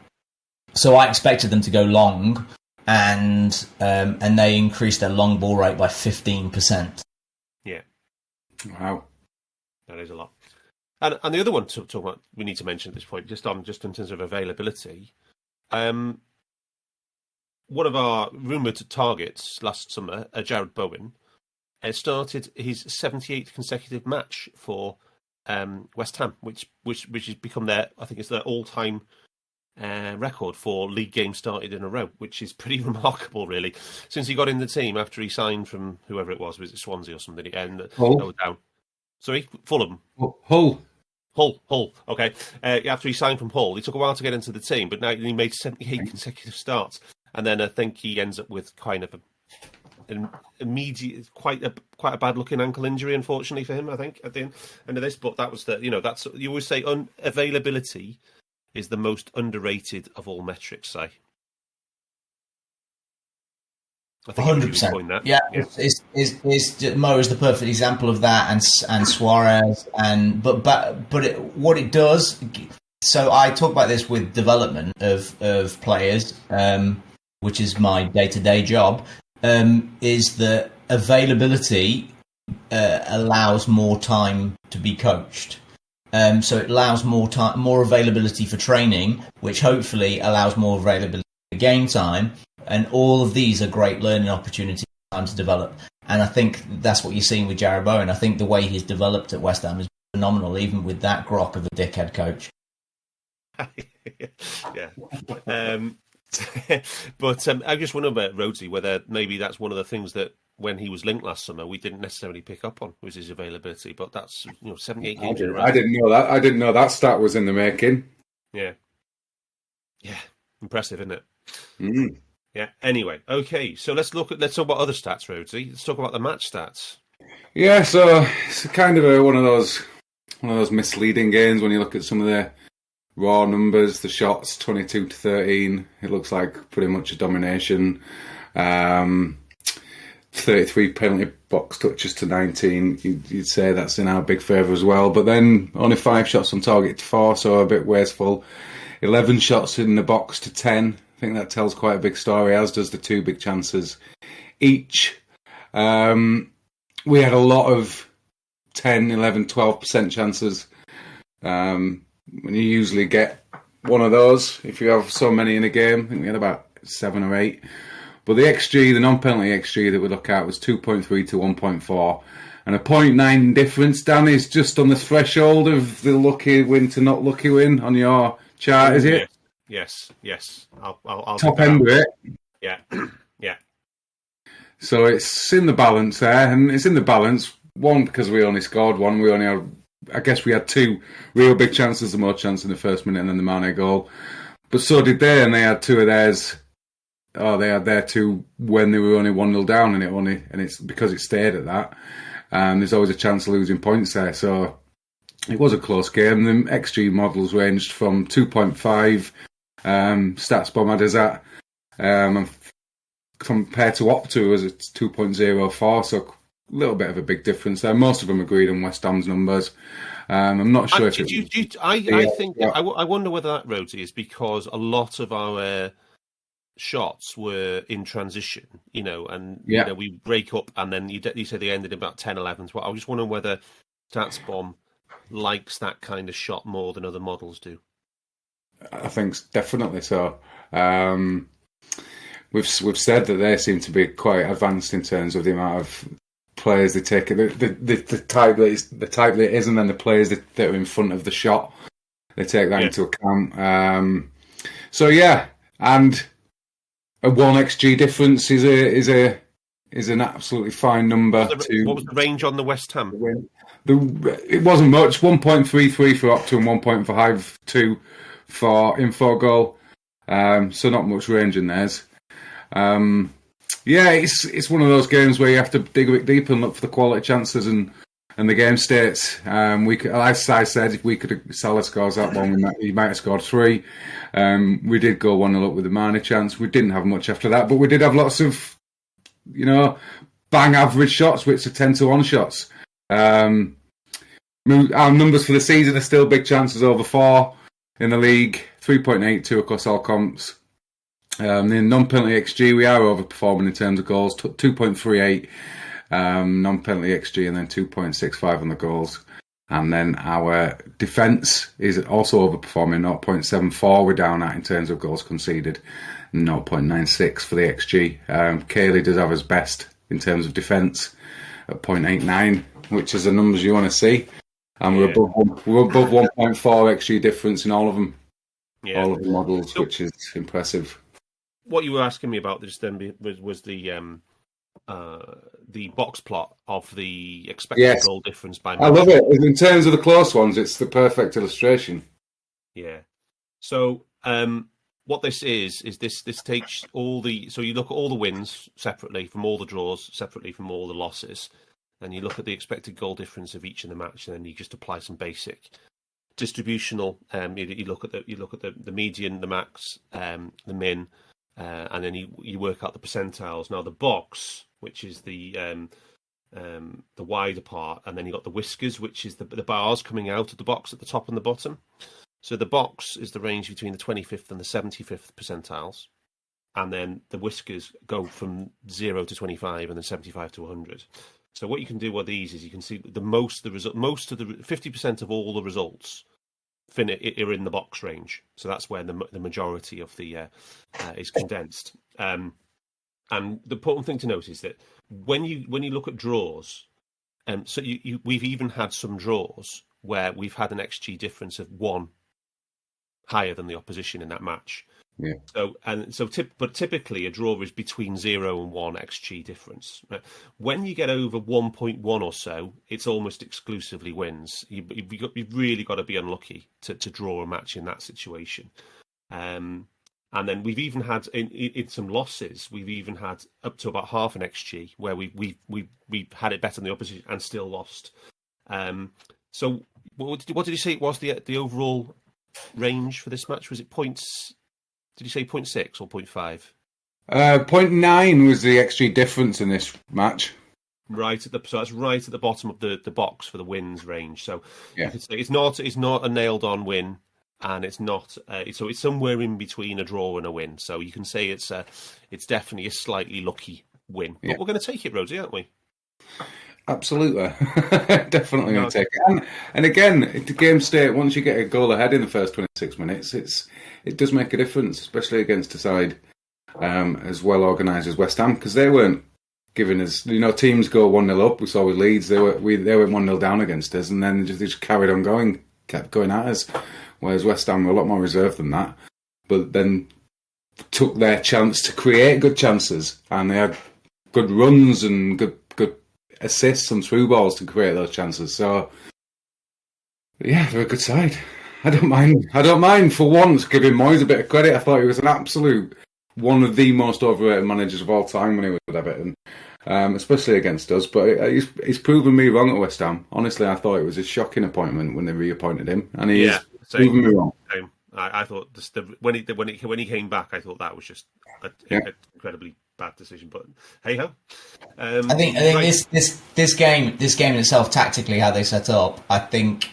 So I expected them to go long, and they increased their long ball rate by 15%. Yeah. Wow. That is a lot. And the other one to talk about, we need to mention at this point, just in terms of availability. One of our rumoured targets last summer, Jared Bowen, started his 78th consecutive match for West Ham, which has become their all-time record for league games started in a row, which is pretty remarkable, really. Since he got in the team after he signed from whoever it was it Swansea or something? Hull. Down. Sorry, Fulham. Hull. Okay. After he signed from Hull, it took a while to get into the team, but now he made 78 consecutive starts. And then I think he ends up with kind of an immediate, quite a bad looking ankle injury, unfortunately for him. I think at the end of this, but that was that's you always say availability is the most underrated of all metrics. Say, I think 100%. that. Yeah. Mo is the perfect example of that, and Suarez, what it does. So I talk about this with development of players. Which is my day-to-day job, is that availability allows more time to be coached. So it allows more availability for training, which hopefully allows more availability for game time. And all of these are great learning opportunities, time to develop. And I think that's what you're seeing with Jared Bowen. I think the way he's developed at West Ham is phenomenal, even with that grok of a dickhead coach. Yeah. But I just wonder about Rhodesy, whether maybe that's one of the things that when he was linked last summer we didn't necessarily pick up on, was his availability. But that's 78 games in a row. I didn't know that. I didn't know that stat was in the making. Yeah, impressive, isn't it? Mm. Yeah. Anyway, okay, so let's talk about other stats, Rhodesy. Let's talk about the match stats. Yeah, so it's kind of one of those misleading games when you look at some of the raw numbers. The shots 22-13. It looks like pretty much a domination. 33 penalty box touches to 19. You'd say that's in our big favour as well. But then only 5 shots on target to 4, so a bit wasteful. 11 shots in the box to 10. I think that tells quite a big story, as does the 2 big chances each. We had a lot of 10, 11, 12% chances. When you usually get one of those, if you have so many in a game, I think we had about 7 or 8. But the XG, the non-penalty XG that we look at was 2.3 to 1.4. And a 0.9 difference, Dan, is just on the threshold of the lucky win to not lucky win on your chart, is it? Yes. I'll top end of it. Yeah. Yeah. So it's in the balance there, and it's in the balance, one, because we only scored one. We only had, I guess we had 2 real big chances, the more chance in the first minute and then the Mane goal. But so did they, and they had 2 of theirs. Oh, they had their 2 when they were only 1-0 down, and it's because it stayed at that. There's always a chance of losing points there. So it was a close game. The XG models ranged from 2.5. StatsBomb had us at, compared to Opta as it's 2.04. So a little bit of a big difference there. Most of them agreed on West Ham's numbers. I'm not sure I wonder whether that, Rhodesy, is because a lot of our shots were in transition, we break up and then you say they ended in about 10, 11. I was just wondering whether StatsBomb likes that kind of shot more than other models do. I think definitely so. We've said that they seem to be quite advanced in terms of the amount of players they take, the type that it is, and then the players that are in front of the shot. They take that into account. So yeah, and a 1xG difference is an absolutely fine number. What was the range on the West Ham? It wasn't much. 1.33 for up to and 1.52 for info goal. So not much range in theirs. It's one of those games where you have to dig a bit deeper and look for the quality chances and the game states. As I said, if we could have Salah scores that one, he might have scored 3. We did go 1-0 up with the Mane chance. We didn't have much after that, but we did have lots of, bang average shots, which are 10-1 shots. Our numbers for the season are still big chances over 4 in the league, 3.82 across all comps. The non-penalty XG, we are overperforming in terms of goals, 2.38 non-penalty XG, and then 2.65 on the goals. And then our defence is also overperforming, 0.74 we're down at in terms of goals conceded, 0.96 for the XG. Cayley does have his best in terms of defence at 0.89, which is the numbers you want to see. And we're above 1.4 XG difference in all of them, all of the models, which is impressive. What you were asking me about this then was the box plot of the expected goal difference by match. I love it. In terms of the close ones, it's the perfect illustration. Yeah. So what this is this takes so you look at all the wins separately from all the draws, separately from all the losses, and you look at the expected goal difference of each in the match, and then you just apply some basic distributional. You look at the median, the max, the min. And then you work out the percentiles. Now the box, which is the wider part, and then you got the whiskers, which is the bars coming out of the box at the top and the bottom. So the box is the range between the 25th and the 75th percentiles, and then the whiskers go from 0 to 25 and then 75 to 100. So what you can do with these is you can see most of the 50% of all the results are in the box range, so that's where the majority of the is condensed. And the important thing to note is that when you look at draws, so we've even had some draws where we've had an XG difference of 1 higher than the opposition in that match. Yeah. But typically a draw is between 0 and 1 XG difference. Right? When you get over 1.1 or so, it's almost exclusively wins. You've really got to be unlucky to draw a match in that situation. And then we've even had in some losses, we've even had up to about half an XG where we had it better than the opposition and still lost. So what did you say it was the overall range for this match? Was it points? Did you say 0.6 or 0.5? 0.9 was the XG difference in this match. So that's right at the bottom of the box for the wins range. So yeah. You could say it's not a nailed on win, and it's not. So it's somewhere in between a draw and a win. So you can say it's definitely a slightly lucky win. But we're going to take it, Rhodesy, aren't we? Absolutely, definitely going to take it. And again, the game state, once you get a goal ahead in the first 26 minutes, it does make a difference, especially against a side as well organised as West Ham, because they weren't giving us. Teams go 1-0 up. We saw with Leeds, they went 1-0 down against us, and then they just carried on going, kept going at us. Whereas West Ham were a lot more reserved than that, but then took their chance to create good chances, and they had good runs and good assists and through balls to create those chances. So yeah, they're a good side. I don't mind for once giving Moyes a bit of credit. I thought he was an absolute one of the most overrated managers of all time when he was with Everton, especially against us. But he's proven me wrong at West Ham. Honestly, I thought it was a shocking appointment when they reappointed him, and he's proven me wrong. I thought when he came back, I thought that was just an incredibly bad decision. But hey ho. I think this game in itself, tactically how they set up, I think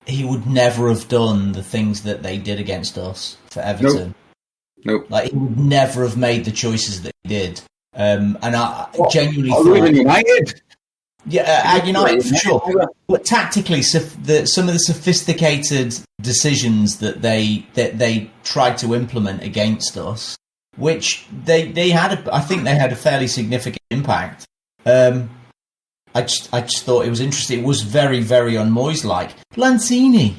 he would never have done the things that they did against us for Everton. Nope. Like, he would never have made the choices that he did. And I genuinely thought... United. at United for sure. But tactically, some of the sophisticated decisions that they tried to implement against us, which they had, I think they had a fairly significant impact. I just thought it was interesting. It was very, very un-Moyes-like. Lanzini.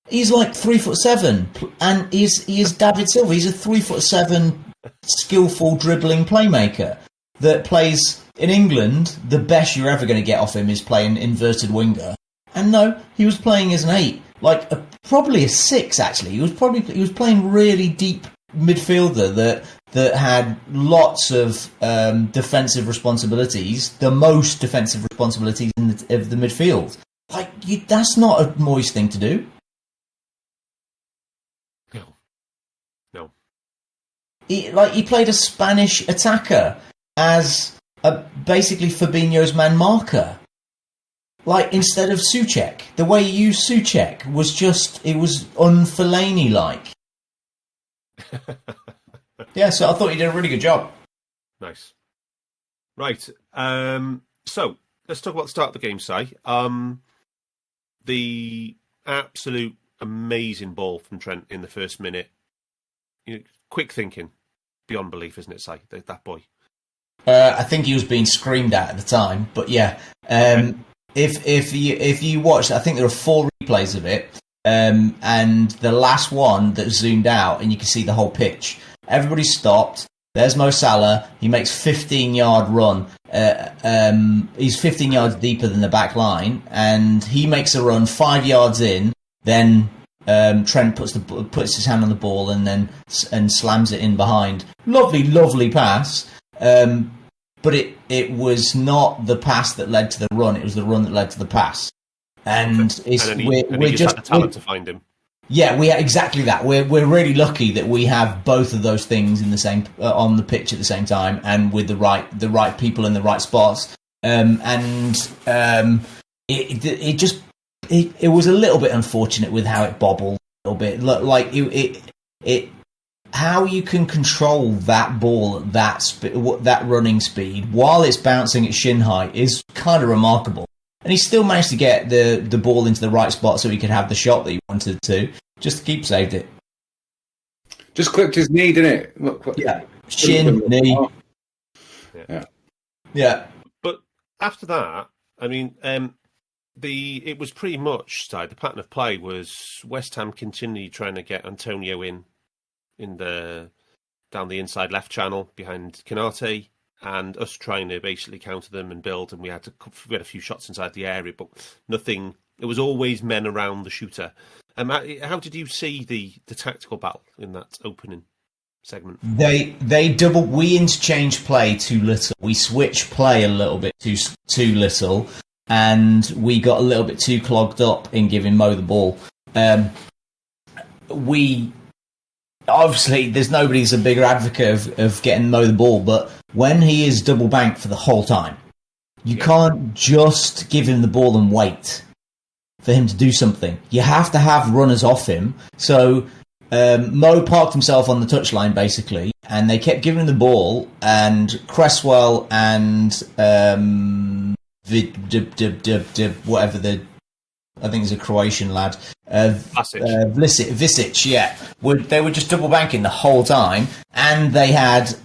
He's like 3'7", and he is David Silva. He's a 3'7", skillful dribbling playmaker that plays in England. The best you're ever going to get off him is playing inverted winger. And no, he was playing as an 8, probably a 6 actually. He was playing really deep midfielder that had lots of defensive responsibilities, the most defensive responsibilities of the midfield. That's not a Moyes thing to do. No. He played a Spanish attacker as basically Fabinho's man marker. Instead of Souček. The way he used Souček was it was un-Fellaini-like. Yeah, so I thought he did a really good job. Nice. Right. So let's talk about the start of the game, Si. The absolute amazing ball from Trent in the first minute. Quick thinking, beyond belief, isn't it, Si? That boy. I think he was being screamed at the time, but yeah. If you watch, I think there are 4 replays of it, and the last one that zoomed out, and you can see the whole pitch. Everybody stopped. There's Mo Salah. He makes 15-yard run. He's 15 yards deeper than the back line, and he makes a run 5 yards in. Then Trent puts his hand on the ball and slams it in behind. Lovely pass. But it was not the pass that led to the run. It was the run that led to the pass. And he just had the talent to find him. Yeah, we exactly that. We're really lucky that we have both of those things in the same on the pitch at the same time, and with the right people in the right spots. It was a little bit unfortunate with how it bobbled a little bit. How you can control that ball at that running speed while it's bouncing at shin height is kind of remarkable. And he still managed to get the ball into the right spot so he could have the shot that he wanted to. Just keep saved it. Just clipped his knee, didn't it? Look, yeah. Shin, knee. Yeah. But after that, I mean, it was pretty much the pattern of play was West Ham continued trying to get Antonio in down the inside left channel behind Konate, and us trying to basically counter them and build, and we had a few shots inside the area, but nothing. It was always men around the shooter. How did you see the tactical battle in that opening segment? We interchange play too little. We switch play a little bit too little, and we got a little bit too clogged up in giving Mo the ball. Obviously, there's nobody who's a bigger advocate of getting Mo the ball, but when he is double banked for the whole time, you can't just give him the ball and wait for him to do something. You have to have runners off him. So Mo parked himself on the touchline, basically, and they kept giving him the ball, and Cresswell and whatever I think it's a Croatian lad. Visic, yeah. They were just double banking the whole time, and they had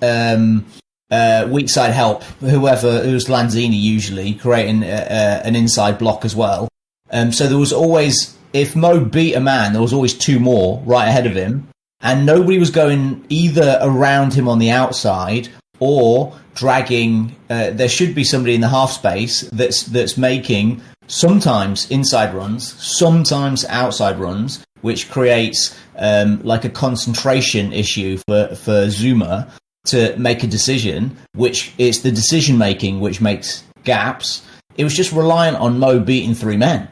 weak side help, it was Lanzini usually, creating an inside block as well. So there was always, if Mo beat a man, there was always 2 more right ahead of him, and nobody was going either around him on the outside or dragging. There should be somebody in the half space that's making sometimes inside runs, sometimes outside runs, which creates like a concentration issue for Zuma to make a decision, which it's the decision making which makes gaps. It was just reliant on Mo beating 3 men.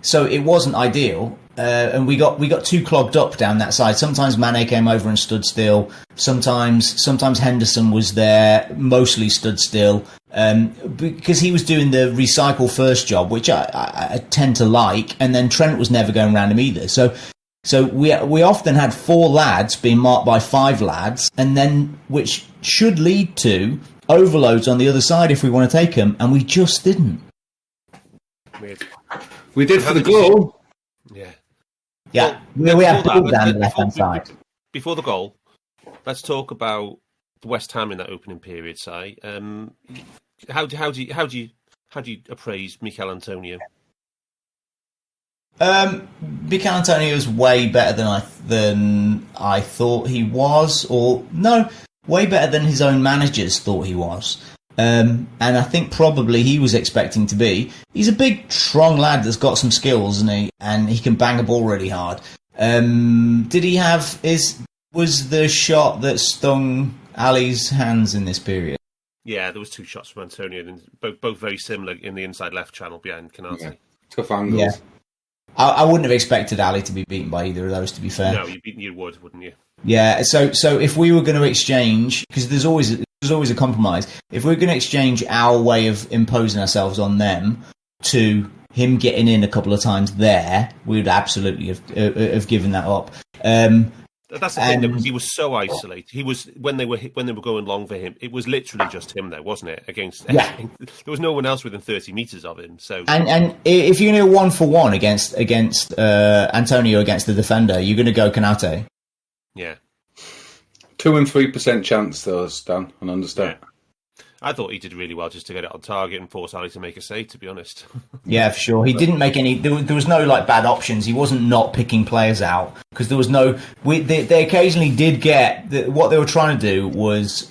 So it wasn't ideal. And we got too clogged up down that side. Sometimes Mane came over and stood still. Sometimes Henderson was there, mostly stood still, because he was doing the recycle first job, which I tend to like. And then Trent was never going around him either. So we often had 4 lads being marked by 5 lads, and then which should lead to overloads on the other side if we want to take them, and we just didn't. Weird. We did for the goal. Yeah. Yeah, well, we have before ball that, down the left-hand side. Before the goal, let's talk about West Ham in that opening period. Si, how do you appraise Mikel Antonio? Mikel Antonio is way better than I thought he was, or no, way better than his own managers thought he was. And I think probably he was expecting to be. He's a big, strong lad that's got some skills, and he can bang a ball really hard. Did he have was the shot that stung Ali's hands in this period? Yeah, there was 2 shots from Antonio, and both very similar in the inside left channel behind Canati. Yeah. Tough angles. Yeah. I wouldn't have expected Ali to be beaten by either of those, to be fair. No, you would, wouldn't you? Yeah, so if we were going to exchange, because there's always a compromise, if we're going to exchange our way of imposing ourselves on them to him getting in a couple of times there, we would absolutely have given that up. That's the thing, though, because he was so isolated. He was when they were going long for him. It was literally just him there, wasn't it? Against there was no one else within 30 meters of him. So and if you're going to 1-for-1 against Antonio against the defender, you're going to go Canate. Yeah, 2 and 3% chance though, Stan, and understand. Yeah. I thought he did really well just to get it on target and force Ali to make a save, to be honest. Yeah, for sure. He didn't make any. There was no bad options. He wasn't not picking players out because there was no. They occasionally did get what they were trying to do was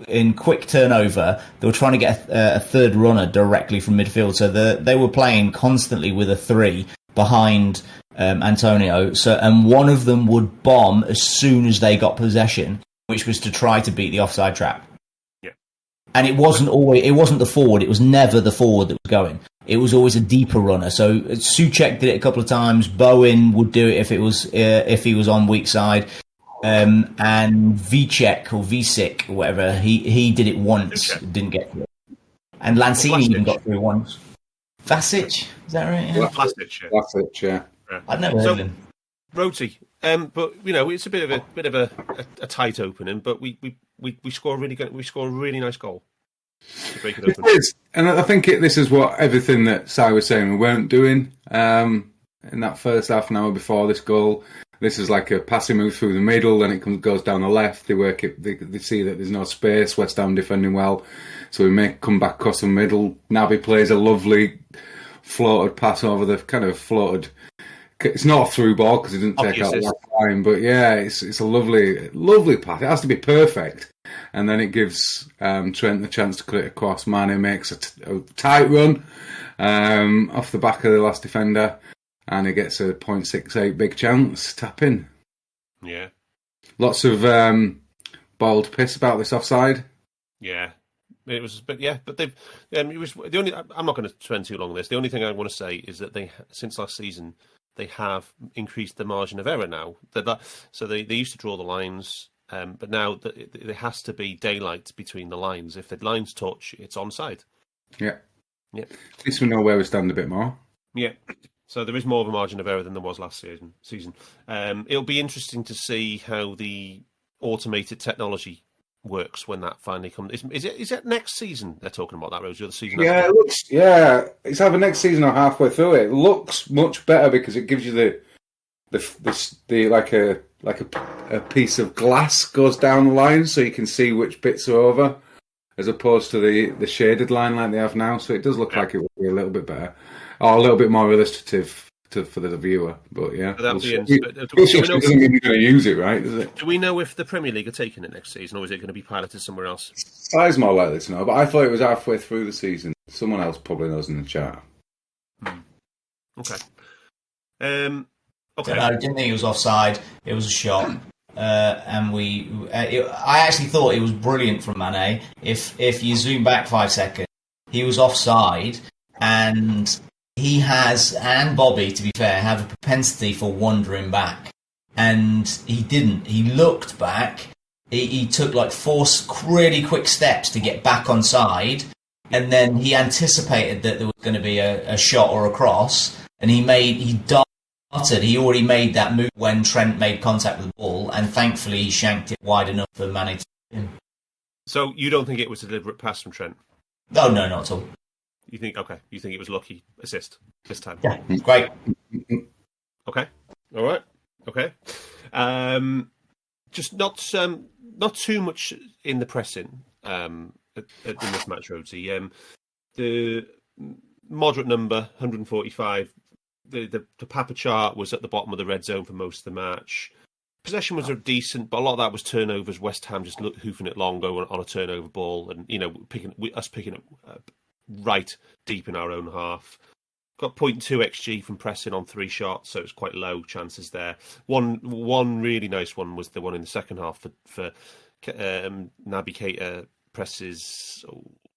in quick turnover. They were trying to get a third runner directly from midfield, so they were playing constantly with a 3 behind Antonio. And one of them would bomb as soon as they got possession, which was to try to beat the offside trap. And it wasn't the forward. It was never the forward that was going. It was always a deeper runner. So Souček did it a couple of times. Bowen would do it if he was on weak side. And Vicek or Visic or whatever, he did it once, didn't get through. And Lanzini even got through once. Vasic, is that right? Yeah. Vlasic, yeah. I've never heard of him. Rhodesy, but it's a bit of a tight opening, but we score a really nice goal to break it open. It is, and I think this is what everything that Si was saying we weren't doing in that first half an hour before this goal. This is like a passing move through the middle, then it goes down the left. They work it. They see that there's no space. West Ham defending well, so we make come back across the middle. Naby plays a lovely floated pass over the kind of floated. It's not a through ball because he didn't take out that time, but yeah, it's a lovely pass. It has to be perfect, and then it gives Trent the chance to cut it across. Mane makes a tight run off the back of the last defender, and he gets a 0.68 big chance tap in. Yeah, lots of boiled piss about this offside. Yeah. It was, but they've. It was the only. I'm not going to spend too long on this. The only thing I want to say is that since last season, they have increased the margin of error now. So they used to draw the lines, but now there has to be daylight between the lines. If the lines touch, it's onside. Yeah. At least we know where we stand a bit more. Yeah. So there is more of a margin of error than there was last season. It'll be interesting to see how the automated technology works when that finally comes. Is it next season they're talking about that, Rose? Or the season yeah, after? It's either next season or halfway through it. It looks much better because it gives you the like a piece of glass goes down the line so you can see which bits are over, as opposed to the shaded line like they have now. So it does look like it will be a little bit better or a little bit more illustrative for the viewer. But yeah, doesn't mean you're going to use it, right? Does it? Do we know if the Premier League are taking it next season, or is it going to be piloted somewhere else? Si's more likely to know, but I thought it was halfway through the season. Someone else probably knows in the chat. Okay. Okay. I didn't think it was offside. It was a shot, and I actually thought it was brilliant from Mane. If you zoom back 5 seconds, he was offside, and he and Bobby, to be fair, have a propensity for wandering back. And he didn't. He looked back. He took like 4 really quick steps to get back on side. And then he anticipated that there was going to be a shot or a cross. And he darted. He already made that move when Trent made contact with the ball. And thankfully he shanked it wide enough for Mane to him. So you don't think it was a deliberate pass from Trent? Oh, no, not at all. You think it was lucky assist this time? Yeah, great. Okay, all right, okay. Just not too much in the pressing in this match, Rhodesy. The moderate number, 145. The Papa chart was at the bottom of the red zone for most of the match. Possession was decent, but a lot of that was turnovers. West Ham just hoofing it long, going on a turnover ball, and picking it right deep in our own half. Got 0.2 xG from pressing on 3 shots, so it's quite low chances there. One really nice one was the one in the second half for Naby Keita presses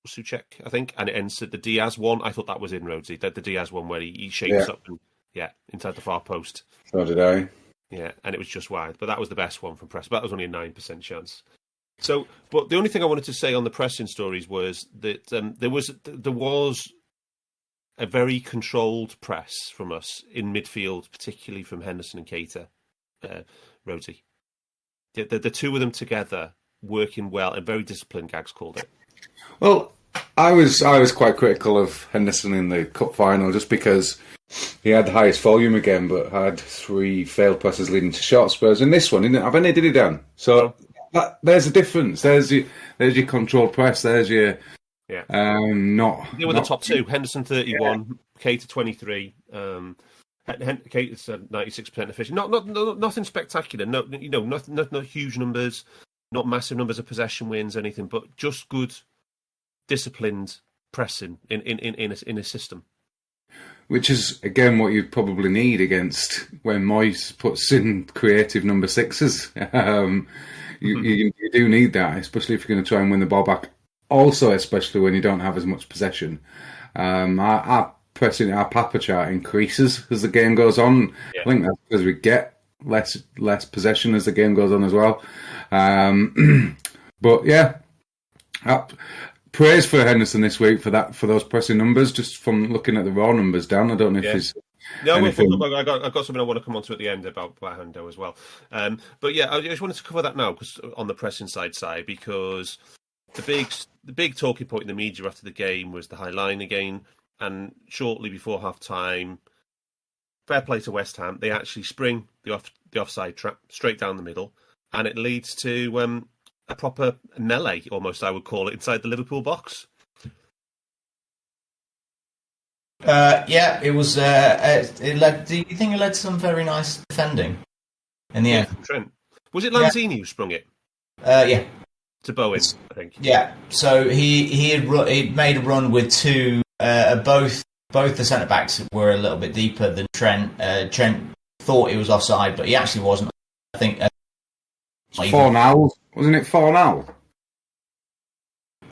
Suchek, I think, and it ends at the Diaz one. I thought that was in Rhodesy, the Diaz one where he shapes up and inside the far post. So did I. Yeah, and it was just wide, but that was the best one from press. But that was only a 9% chance. So, but the only thing I wanted to say on the pressing stories was that there was a very controlled press from us in midfield, particularly from Henderson and Keita, Rhodesy. The two of them together working well and very disciplined. Gags called it. Well, I was quite critical of Henderson in the cup final just because he had the highest volume again, but had 3 failed passes leading to shots. Whereas in this one, he didn't have any, did he, Dan? So there's a difference. There's your controlled press. There's your not. They were the top 2. Henderson 31, Keita 23. Keita's 96% efficient. Nothing spectacular. Not huge numbers, not massive numbers of possession wins, anything, but just good, disciplined pressing in a system. Which is, again, what you probably need against when Moyes puts in creative number 6s. You do need that, especially if you're going to try and win the ball back. Also, especially when you don't have as much possession. Our Papa chart increases as the game goes on. Yeah. I think that's because we get less possession as the game goes on as well. But yeah, praise for Henderson this week for those pressing numbers. Just from looking at the raw numbers, Dan. I don't know if there's. No, I've got something I want to come on to at the end about Hendo as well. But yeah, I just wanted to cover that now because on the pressing side, because the big talking point in the media after the game was the high line again, and shortly before half time, fair play to West Ham, they actually spring the offside trap straight down the middle, and it leads to a proper melee, almost I would call it, inside the Liverpool box. It was. It led. Do you think it led to some very nice defending in the end? Trent. Was it Lanzini who sprung it? Yeah. To Bowen, I think. Yeah. So he'd made a run with 2. Both the centre backs were a little bit deeper than Trent. Trent thought he was offside, but he actually wasn't. I think. 4-0, wasn't it? 4-0.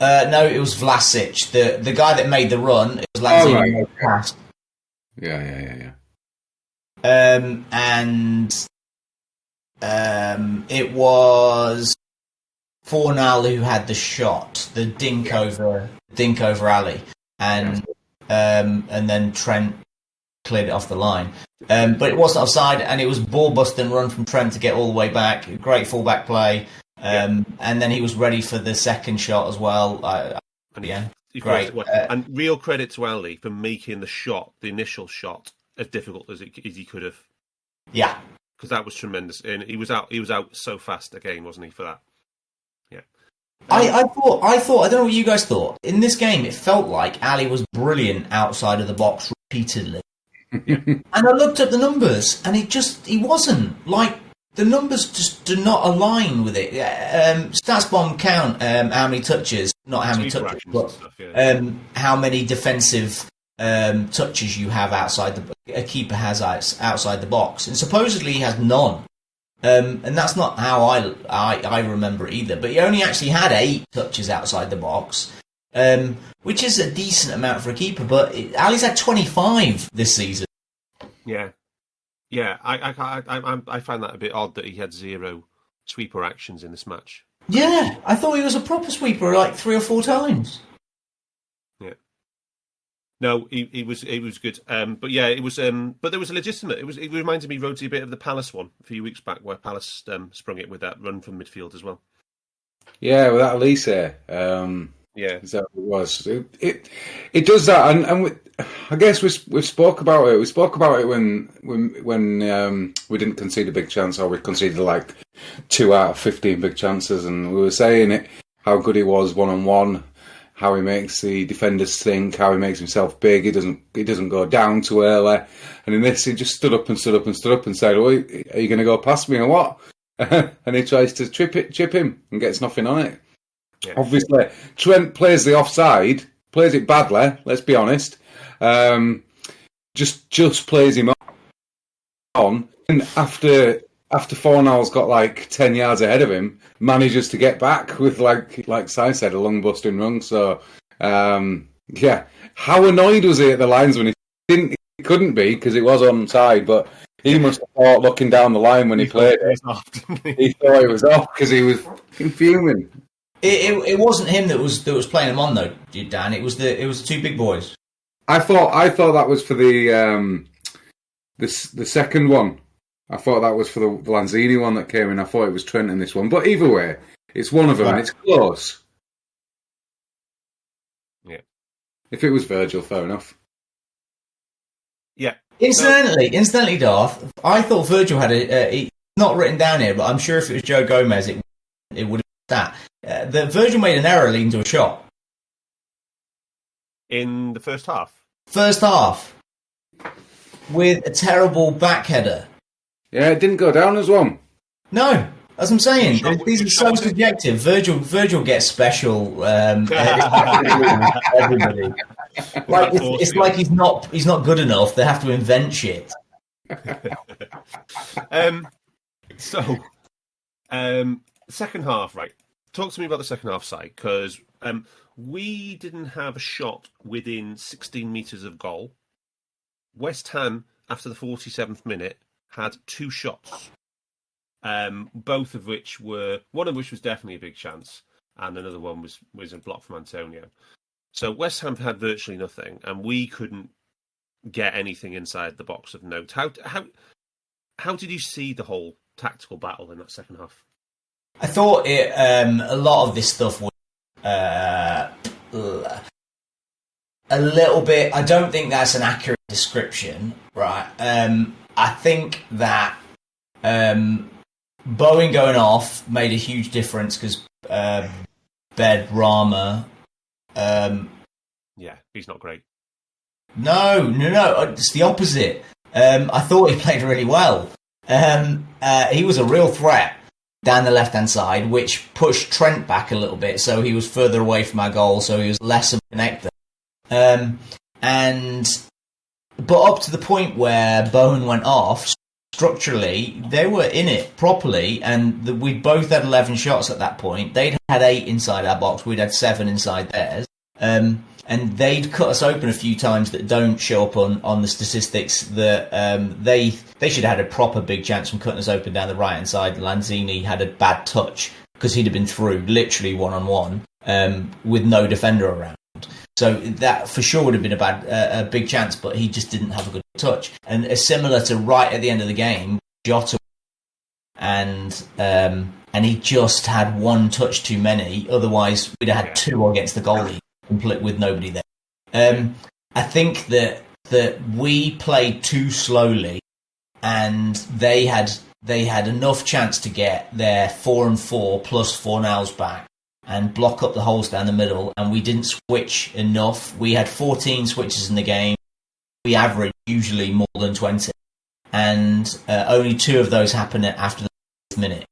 No, it was Vlasic, the guy that made the run. It was Lanzini pass. Yeah. It was 4-0 who had the shot, the dink over alley, and then Trent cleared it off the line. But it wasn't offside, and it was ball busting run from Trent to get all the way back. Great fullback play. And then he was ready for the second shot as well. Great. And real credit to Ali for making the initial shot, as difficult as he could have. Yeah, because that was tremendous, and he was out so fast again, wasn't he? For that. Yeah. I thought. I don't know what you guys thought. In this game, it felt like Ali was brilliant outside of the box repeatedly. And I looked at the numbers, and he wasn't. Like, the numbers just do not align with it. StatsBomb count how many touches, not how many touches, but how many defensive touches you have a keeper has outside the box, and supposedly he has none. And that's not how I remember it either. But he only actually had 8 touches outside the box, which is a decent amount for a keeper. But Ali's had 25 this season. Yeah, I find that a bit odd that he had 0 sweeper actions in this match. Yeah, I thought he was a proper sweeper like 3 or 4 times. Yeah. No, he was good. But yeah, it was. But there was a legitimate. It reminded me, Rhodesy, a bit of the Palace one a few weeks back, where Palace sprung it with that run from midfield as well. Yeah, with that Elise. Yeah, is that what it was? It does that, and I guess we spoke about it. We spoke about it when we didn't concede a big chance, or we conceded like 2 out of 15 big chances, and we were saying it how good he was 1-on-1, how he makes the defenders think, how he makes himself big. He doesn't go down too early, and in this he just stood up and said, "Oh, are you going to go past me or what?" And he tries to chip him and gets nothing on it. Yeah. Obviously, Trent plays the offside, plays it badly. Let's be honest. Just plays him on, and after Fornall's got like 10 yards ahead of him, manages to get back with like Si said, a long busting run. So yeah, how annoyed was he at the linesman? He couldn't be because it was onside, but he must have thought, looking down the line when he played it, he thought it was off because he was fuming. It wasn't him that was playing him on though, Dan. It was the two big boys. I thought that was for the second one. I thought that was for the Lanzini one that came in. I thought it was Trent in this one, but either way, it's one of them, and it's close. Yeah. If it was Virgil, fair enough. Yeah. Incidentally, Darth, I thought Virgil had it's not written down here, but I'm sure if it was Joe Gomez, it would have that. That Virgil made an error leading to a shot. In the first half? First half. With a terrible back header. Yeah, it didn't go down as one. No, that's what I'm saying. These are so subjective. Virgil gets special. Everybody. It's like he's not good enough. They have to invent shit. Second half, right? Talk to me about the second half side, because we didn't have a shot within 16 metres of goal. West Ham, after the 47th minute, had 2 shots, both of which one of which was definitely a big chance, and another one was a block from Antonio. So West Ham had virtually nothing, and we couldn't get anything inside the box of note. How did you see the whole tactical battle in that second half? I thought a lot of this stuff was a little bit. I don't think that's an accurate description, right? I think that Bowen going off made a huge difference because Bed Rama. Yeah, he's not great. No, it's the opposite. I thought he played really well. He was a real threat down the left-hand side, which pushed Trent back a little bit, so he was further away from our goal, so he was less of a connector. But up to the point where Bowen went off, structurally, they were in it properly, and we'd both had 11 shots at that point. They'd had 8 inside our box, we'd had 7 inside theirs. And they'd cut us open a few times that don't show up on the statistics. That they should have had a proper big chance from cutting us open down the right hand side. Lanzini had a bad touch because he'd have been through literally 1-on-1 with no defender around. So that for sure would have been a big chance, but he just didn't have a good touch. And similar to right at the end of the game, Jota and he just had 1 touch too many. Otherwise, we'd have had 2 against the goalie. Complete with nobody there. I think that we played too slowly, and they had enough chance to get their 4-4 plus Fornall's back and block up the holes down the middle, and we didn't switch enough. We had 14 switches in the game. We average usually more than 20, and only 2 of those happened after the 5th minute.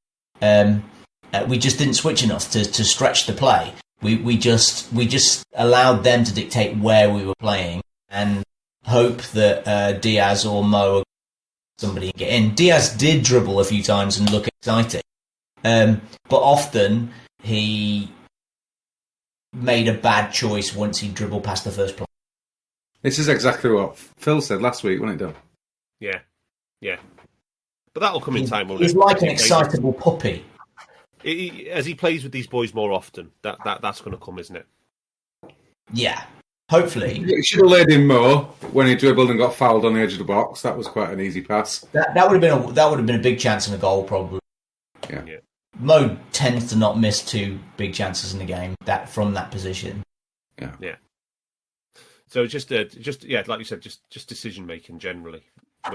We just didn't switch enough to stretch the play. We just allowed them to dictate where we were playing and hope that Diaz or Mo or somebody get in. Diaz did dribble a few times and look exciting, but often he made a bad choice once he dribbled past the first play. This is exactly what Phil said last week, wasn't it, Dom? Yeah. But that'll come in time. He's like an excitable puppy. As he plays with these boys more often, that's going to come, isn't it? Yeah, hopefully. He should have laid in more when he dribbled and got fouled on the edge of the box. That was quite an easy pass. That would have been a big chance and a goal, probably. Yeah. Mo tends to not miss two big chances in the game from that position. Yeah. So just like you said, just decision making generally.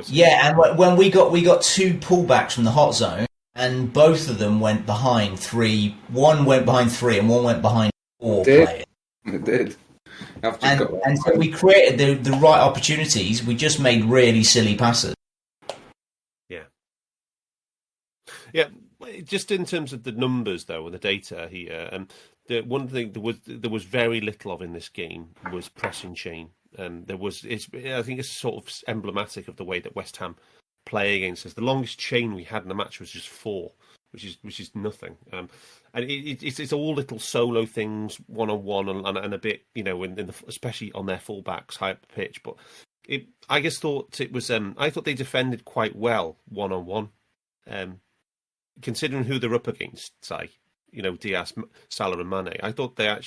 Yeah, and when we got two pullbacks from the hot zone, and both of them went behind three. One went behind three, and one went behind four players. It did. And so we created the right opportunities. We just made really silly passes. Yeah. Just in terms of the numbers, though, and the data here, the one thing there was very little of in this game was pressing chain, and I think it's sort of emblematic of the way that West Ham play against us. The longest chain we had in the match was just 4, which is nothing. And it's all little solo things, one-on-one, and a bit, especially on their fullbacks high up the pitch. But I just thought it was. I thought they defended quite well one-on-one. Considering who they're up against, say, Diaz, Salah and Mane, I thought their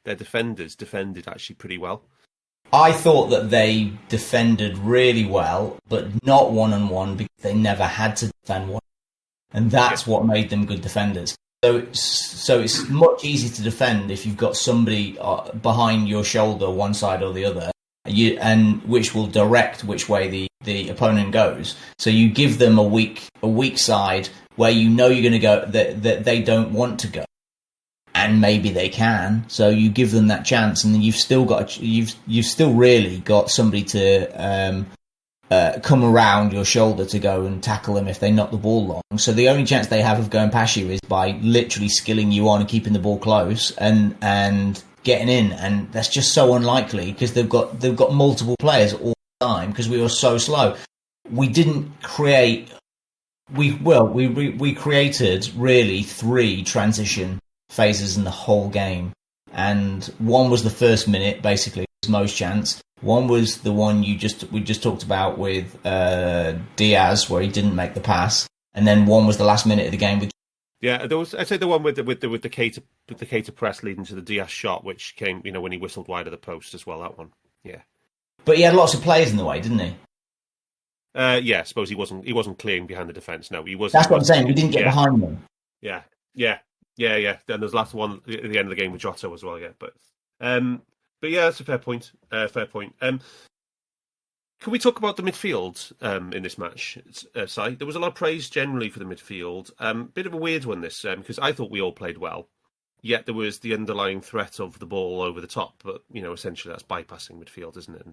defenders defended actually pretty well. I thought that they defended really well, but not one-on-one because they never had to defend one. And that's what made them good defenders. So it's much easier to defend if you've got somebody behind your shoulder, one side or the other, and which will direct which way the opponent goes. So you give them a weak side where you're going to go that they don't want to go, and maybe they can. So you give them that chance, and then you've still really got somebody to come around your shoulder to go and tackle them if they knock the ball long. So the only chance they have of going past you is by literally skilling you on and keeping the ball close and getting in, and that's just so unlikely because they've got multiple players all the time because we were so slow. We didn't create. We created really 3 transition phases in the whole game, and one was the first minute, basically it was Mo's chance. One was the one we just talked about with Diaz, where he didn't make the pass, and then one was the last minute of the game with. Yeah, I'd say the one with the Keita press leading to the Diaz shot, which came when he whistled wide of the post as well. That one, yeah. But he had lots of players in the way, didn't he? Yeah, I suppose he wasn't clearing behind the defence. No, he wasn't. That's what I'm saying. We didn't get behind them. Yeah. Then there's last one at the end of the game with Jota as well. Yeah, but yeah, that's a fair point. Can we talk about the midfield in this match, Si? There was a lot of praise generally for the midfield. Bit of a weird one this, because I thought we all played well. Yet there was the underlying threat of the ball over the top, but essentially that's bypassing midfield, isn't it?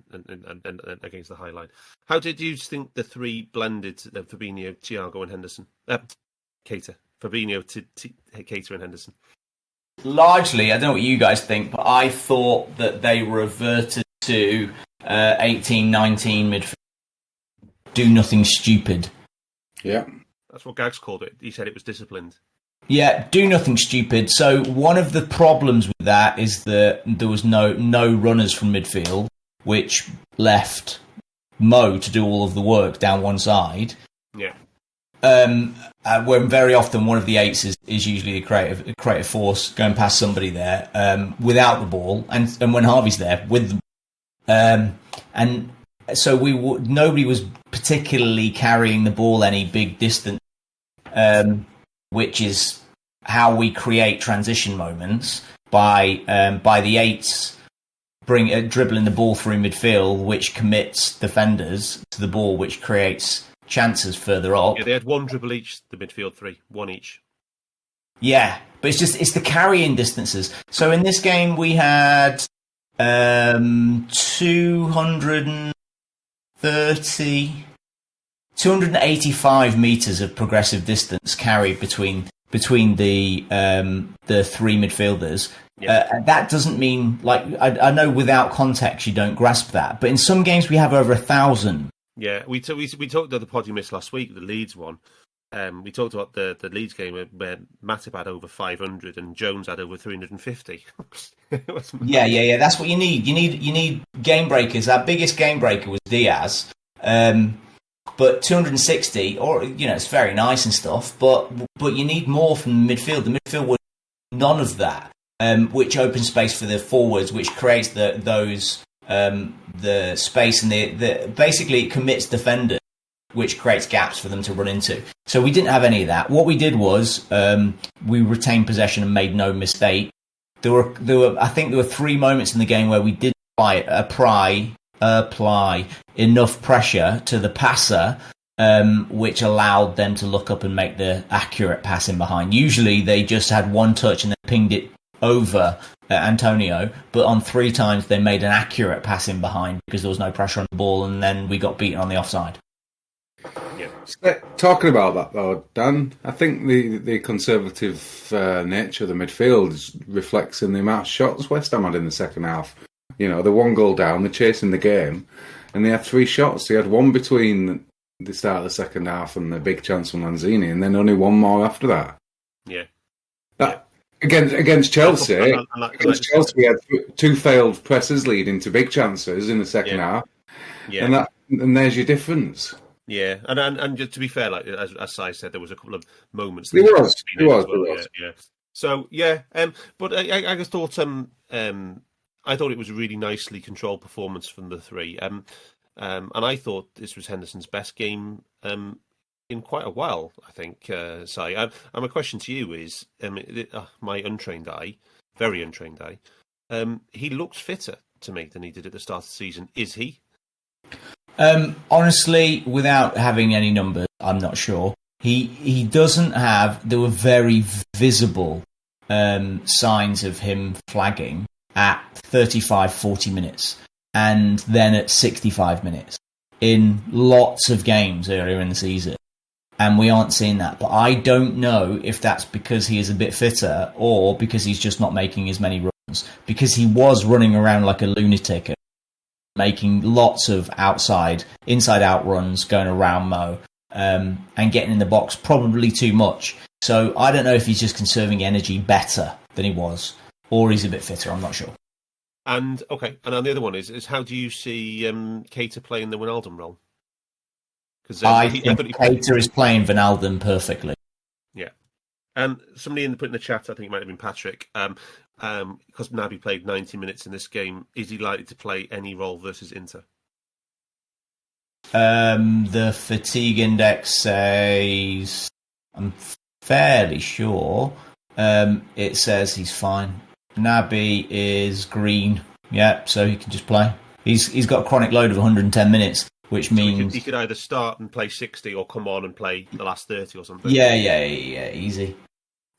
And against the high line. How did you think the 3 blended? Fabinho, Thiago, and Henderson. Keita, Fabinho, Keita, and Henderson. Largely, I don't know what you guys think, but I thought that they reverted to 18-19 midfield. Do nothing stupid. Yeah, that's what Gags called it. He said it was disciplined. Yeah, do nothing stupid. So one of the problems with that is that there was no runners from midfield, which left Mo to do all of the work down one side. Yeah. When very often one of the 8s is usually a creative force going past somebody there without the ball, and when Harvey's there with and so nobody was particularly carrying the ball any big distance. Which is how we create transition moments by the 8s dribbling the ball through midfield, which commits defenders to the ball, which creates chances further up. Yeah, they had 1 dribble each, the midfield 3, 1 each. Yeah, but it's the carrying distances. So in this game we had 285 meters of progressive distance carried between the 3 midfielders. Yeah. That doesn't mean, I know without context you don't grasp that, but in some games we have over 1,000. Yeah, we talked about the pod you missed last week, the Leeds one. We talked about the Leeds game where Matip had over 500 and Jones had over 350. Yeah. That's what you need. You need game breakers. Our biggest game breaker was Diaz. But 260, or it's very nice and stuff. But you need more from the midfield. The midfield was none of that, which opens space for the forwards, which creates the space and the basically it commits defenders which creates gaps for them to run into. So we didn't have any of that. What we did was we retained possession and made no mistake. There were I think there were 3 moments in the game where we did apply enough pressure to the passer, which allowed them to look up and make the accurate pass in behind. Usually they just had one touch and then pinged it over Antonio, but on 3 times they made an accurate pass in behind because there was no pressure on the ball, and then we got beaten on the offside. Yeah. Talking about that though, Dan, I think the conservative nature of the midfield reflects in the amount of shots West Ham had in the second half. You know, they're 1 goal down, they're chasing the game, and they had 3 shots. They had one between the start of the second half and the big chance from Lanzini, and then only 1 more after that. Yeah. Against Chelsea, we had 2 failed presses leading to big chances in the second half. Yeah. And there's your difference. Yeah, and just to be fair, like as Si said, there was a couple of moments. It was. Yeah. So but I just thought I thought it was a really nicely controlled performance from the 3. And I thought this was Henderson's best game in quite a while, I think, Si. And my question to you is, my untrained eye, very untrained eye, he looks fitter to me than he did at the start of the season. Is he? Honestly, without having any numbers, I'm not sure. He doesn't have... There were very visible signs of him flagging at 35, 40 minutes, and then at 65 minutes in lots of games earlier in the season. And we aren't seeing that. But I don't know if that's because he is a bit fitter or because he's just not making as many runs. Because he was running around like a lunatic, making lots of inside-out runs, going around Mo, and getting in the box probably too much. So I don't know if he's just conserving energy better than he was, or he's a bit fitter. I'm not sure. And then the other one is how do you see Keita playing the Wijnaldum role? Because I think Keita is playing Wijnaldum perfectly. Yeah, and somebody put in the chat, I think it might have been Patrick, because Naby played 90 minutes in this game, is he likely to play any role versus Inter? The fatigue index says, I'm fairly sure, it says he's fine. Naby is green, so he can just play. He's got a chronic load of 110 minutes, which means... He could either start and play 60 or come on and play the last 30 or something. Yeah, easy.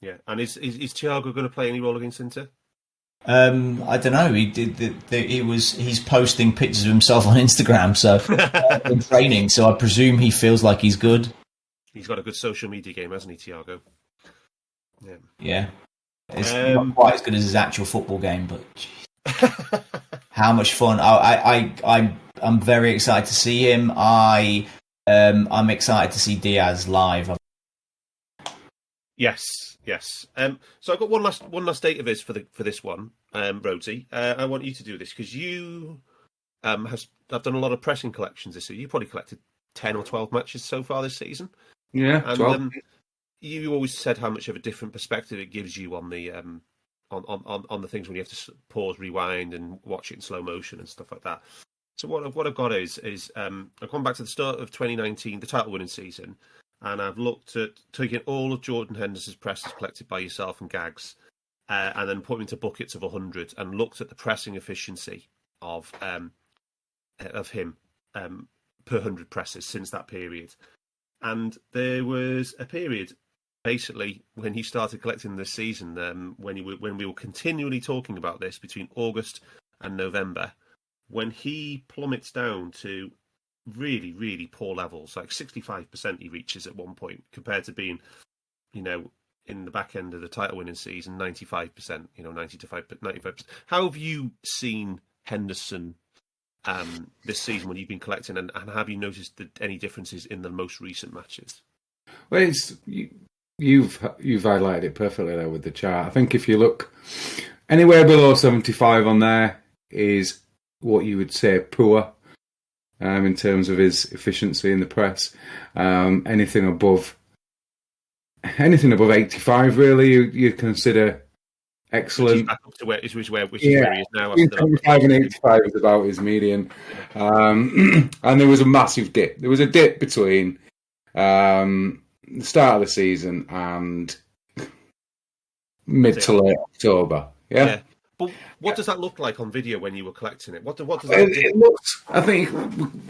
Yeah, and is Thiago going to play any role against Inter? I don't know. He's posting pictures of himself on Instagram, so in training. So I presume he feels like he's good. He's got a good social media game, hasn't he, Thiago? Yeah. It's not quite as good as his actual football game, but how much fun! I'm very excited to see him. I'm excited to see Diaz live. Yes. So I've got one last data viz for this one, Rhodesy. I want you to do this because you have done a lot of pressing collections this year. You probably collected 10 or 12 matches so far this season. Yeah, and 12. You always said how much of a different perspective it gives you on the on the things when you have to pause, rewind, and watch it in slow motion and stuff like that. So what I've got is I've gone back to the start of 2019, the title-winning season, and I've looked at taking all of Jordan Henderson's presses collected by yourself and Gags, and then put them into buckets of 100, and looked at the pressing efficiency of him per 100 presses since that period. And there was a period, basically, when he started collecting this season, when we were continually talking about this between August and November, when he plummets down to really, really poor levels, like 65% he reaches at one point, compared to being, in the back end of the title-winning season, 95%, 95%. How have you seen Henderson this season when you've been collecting, and have you noticed any differences in the most recent matches? Well, you've highlighted it perfectly there with the chart. I think if you look anywhere below 75 on there is what you would say poor in terms of his efficiency in the press. Anything above 85, really, you consider excellent. Back up to which is where he is now. 75 and 85 is about his median. And there was a massive dip. There was a dip between the start of the season and mid to late October. Yeah. But what does that look like on video when you were collecting it? What does that do? It looks, I think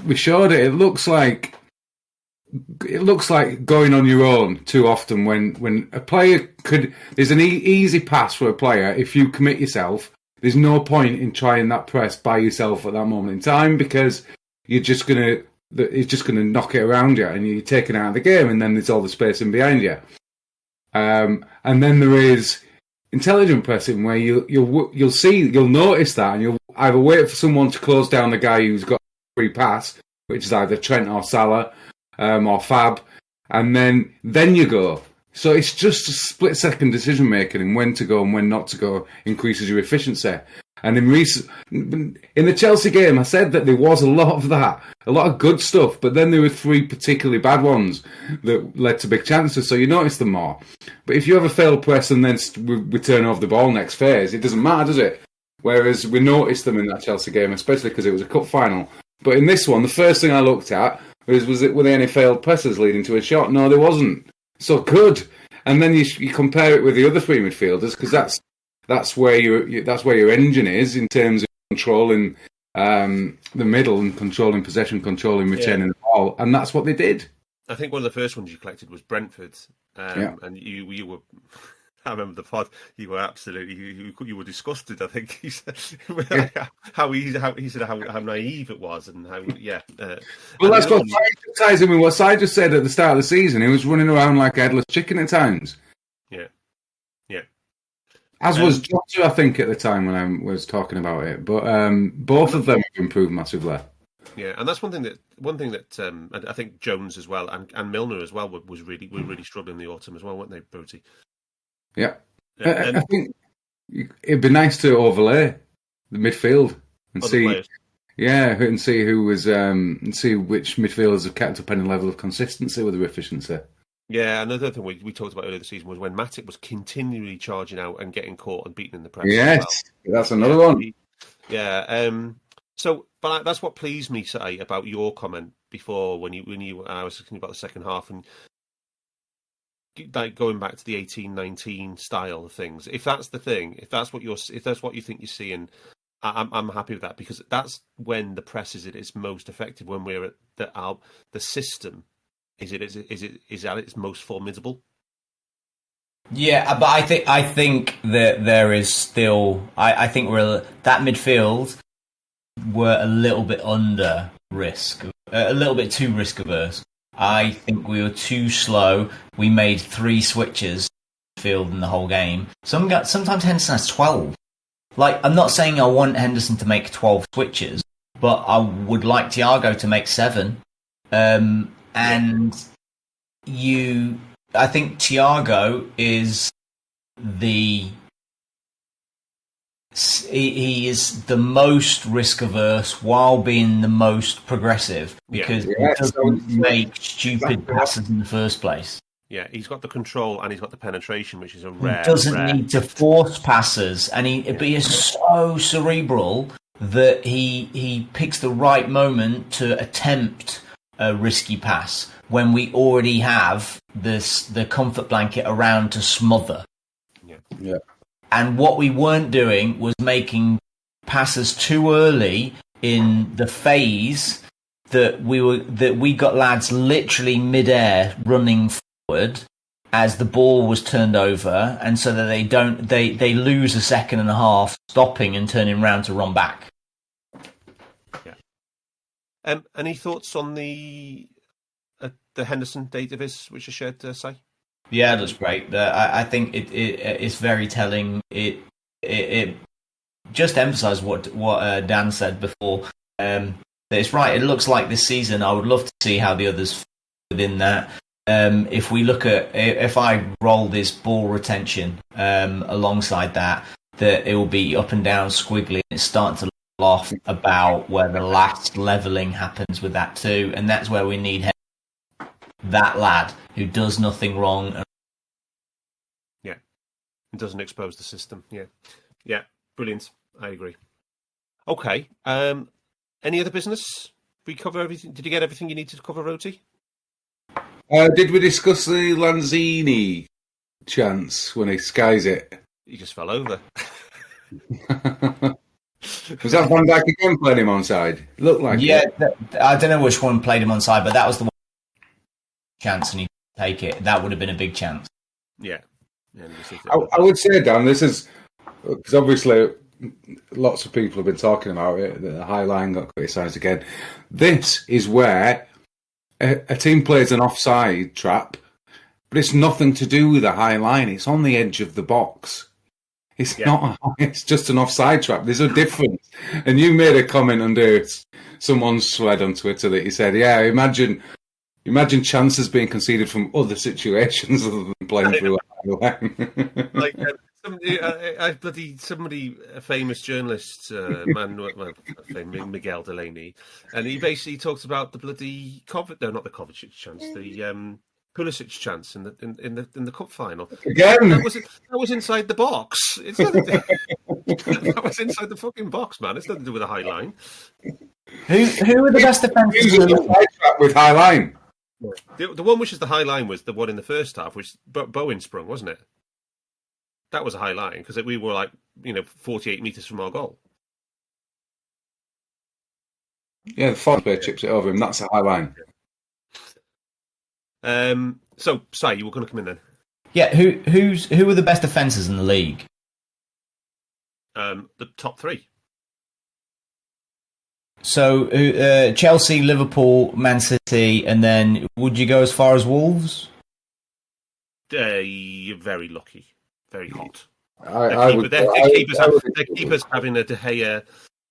we showed it. It looks like going on your own too often when a player could. There's an easy pass for a player if you commit yourself. There's no point in trying that press by yourself at that moment in time because it's just gonna knock it around you and you're taken out of the game, and then there's all the space in behind you. And then there is intelligent pressing where you'll notice that, and you'll either wait for someone to close down the guy who's got a free pass, which is either Trent or Salah, or Fab, and then you go. So it's just a split-second decision making, and when to go and when not to go increases your efficiency. And in the Chelsea game, I said that there was a lot of that, a lot of good stuff, but then there were 3 particularly bad ones that led to big chances, so you notice them more. But if you have a failed press and then we turn over the ball next phase, it doesn't matter, does it? Whereas we noticed them in that Chelsea game, especially because it was a cup final. But in this one, the first thing I looked at were there any failed presses leading to a shot? No, there wasn't. So good. And then you compare it with the other 3 midfielders, because that's where your engine is in terms of controlling the middle and controlling possession, controlling retaining the ball, and that's what they did. I think one of the first ones you collected was Brentford, and you were. I remember the pod. You were absolutely you were disgusted. I think he said how naive it was, and how Well, that's what ties in with what Si just said at the start of the season. He was running around like a headless chicken at times. Yeah. As was Jota, I think, at the time when I was talking about it. But both of them have improved massively. Yeah, and that's one thing that and I think Jones as well and Milner as well were really struggling in the autumn as well, weren't they, Brody? Yeah. I think it'd be nice to overlay the midfield and see who was and see which midfielders have kept up any level of consistency with their efficiency. Yeah, another thing we talked about earlier this season was when Matic was continually charging out and getting caught and beaten in the press. Yes, that's another one. Yeah. But that's what pleased me, Si, about your comment before when I was talking about the second half and like going back to the 18-19 style of things. If that's the thing, if that's what you think you're seeing, I'm happy with that, because that's when the press is at its most effective, when we're at the system. Is at its most formidable? Yeah, but I think that there is still. I think that midfield were a little bit under risk, a little bit too risk averse. I think we were too slow. We made 3 switches field in the whole game. Sometimes Henderson has 12. Like, I'm not saying I want Henderson to make 12 switches, but I would like Thiago to make 7. And I think Thiago is he is the most risk averse while being the most progressive, because he doesn't make stupid passes in the first place. Yeah, he's got the control and he's got the penetration, which is a rare. He doesn't need to force passes, and but he is so cerebral that he picks the right moment to attempt a risky pass when we already have the comfort blanket around to smother. Yeah. And what we weren't doing was making passes too early in the phase that we got lads literally mid-air running forward as the ball was turned over, and so that they lose a second and a half stopping and turning around to run back. Yeah. Any thoughts on the Henderson Database which is shared to Si? Yeah, that's great. I think it's very telling. It just emphasised what Dan said before. That it's right. It looks like this season. I would love to see how the others fit within that. If we look at, if I roll this ball retention alongside that it will be up and down squiggly. It's starting to look off about where the last levelling happens with that too, and that's where we need that lad who does nothing wrong. It doesn't expose the system. Yeah, brilliant. I agree. Okay. Any other business? We cover everything. Did you get everything you needed to cover, Rhodesy? Did we discuss the Lanzini chance when he skies it? He just fell over. Was that Van Dijk again playing him onside? Looked like it. I don't know which one played him onside, but that was the one chance, and he didn't take it. That would have been a big chance. Yeah. I would say, Dan, this is because obviously lots of people have been talking about it. The high line got criticised again. This is where a team plays an offside trap, but it's nothing to do with a high line. It's on the edge of the box. It's not. It's just an offside trap. There's a difference. And you made a comment under someone's thread on Twitter that you said, "Yeah, imagine chances being conceded from other situations other than playing through a high line." Like a famous journalist, Miguel Delaney, and he basically talked about the bloody not the Kovacic chance, the Pulisic chance in the cup final. Again, that was inside the box. That was inside the fucking box, man. It's nothing to do with a high line. Who are the best defenders with high line? The one which is the high line was the one in the first half, which Bowen sprung, wasn't it? That was a high line because we were 48 metres from our goal. Yeah, the forward player chips it over him. That's a high line. So, Si, you were going to come in then? Yeah, who are the best defenders in the league? The top three. So, Chelsea, Liverpool, Man City, and then would you go as far as Wolves? You're very lucky. Very hot. Their keepers having a De Gea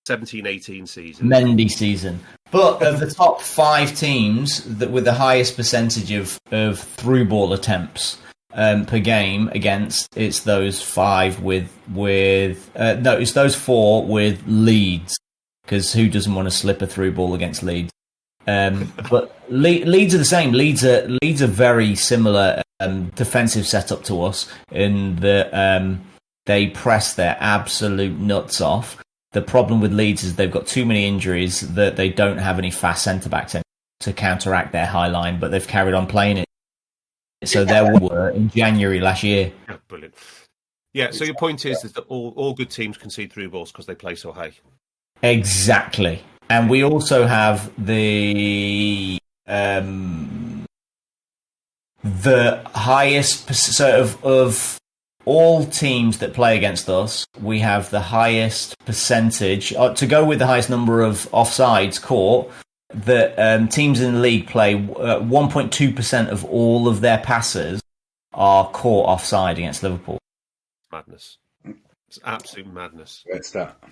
17-18 season. Mendy season. But of the top 5 teams that with the highest percentage of through ball attempts per game against, it's those 5 it's those 4 with Leeds. Because who doesn't want to slip a through ball against Leeds? But Leeds are the same. Leeds are very similar defensive setup to us in that they press their absolute nuts off. The problem with Leeds is they've got too many injuries that they don't have any fast centre-backs to counteract their high line, but they've carried on playing it. So there were in January last year. Yeah, brilliant. Yeah, so your point is that all good teams concede through balls because they play so high. Exactly. And we also have the highest sort of all teams that play against us, we have the highest percentage, to go with the highest number of offsides caught, that teams in the league play 1.2% of all of their passes are caught offside against Liverpool. Madness. It's absolute madness. What's that?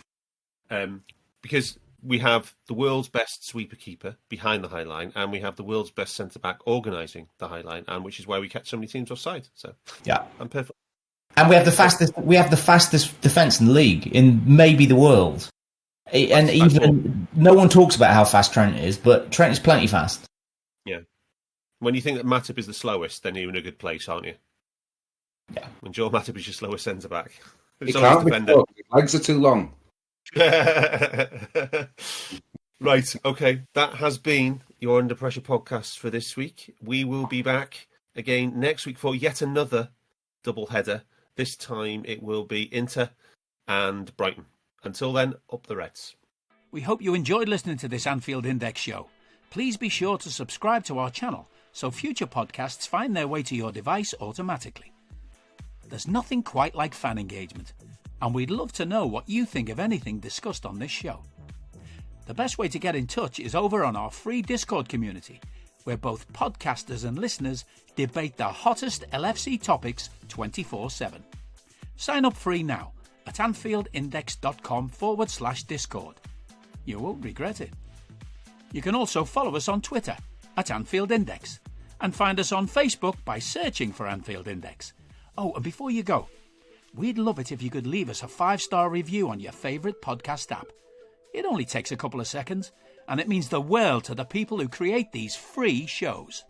Because we have the world's best sweeper keeper behind the high line, and we have the world's best centre-back organising the high line, and which is why we catch so many teams offside. So yeah, I'm perfect. And we have the fastest defence in the league, in maybe the world. And even no one talks about how fast Trent is, but Trent is plenty fast. Yeah. When you think that Matip is the slowest, then you're in a good place, aren't you? Yeah. When Joel Matip is your slowest centre back, he can't be slow. His legs are too long. Right. Okay. That has been your Under Pressure podcast for this week. We will be back again next week for yet another double header. This time it will be Inter and Brighton. Until then, up the Reds. We hope you enjoyed listening to this Anfield Index show. Please be sure to subscribe to our channel so future podcasts find their way to your device automatically. There's nothing quite like fan engagement, and we'd love to know what you think of anything discussed on this show. The best way to get in touch is over on our free Discord community, where both podcasters and listeners debate the hottest LFC topics 24/7. Sign up free now at AnfieldIndex.com/Discord. You won't regret it. You can also follow us on Twitter at Anfield Index and find us on Facebook by searching for Anfield Index. Oh, and before you go, we'd love it if you could leave us a 5-star review on your favourite podcast app. It only takes a couple of seconds, and it means the world to the people who create these free shows.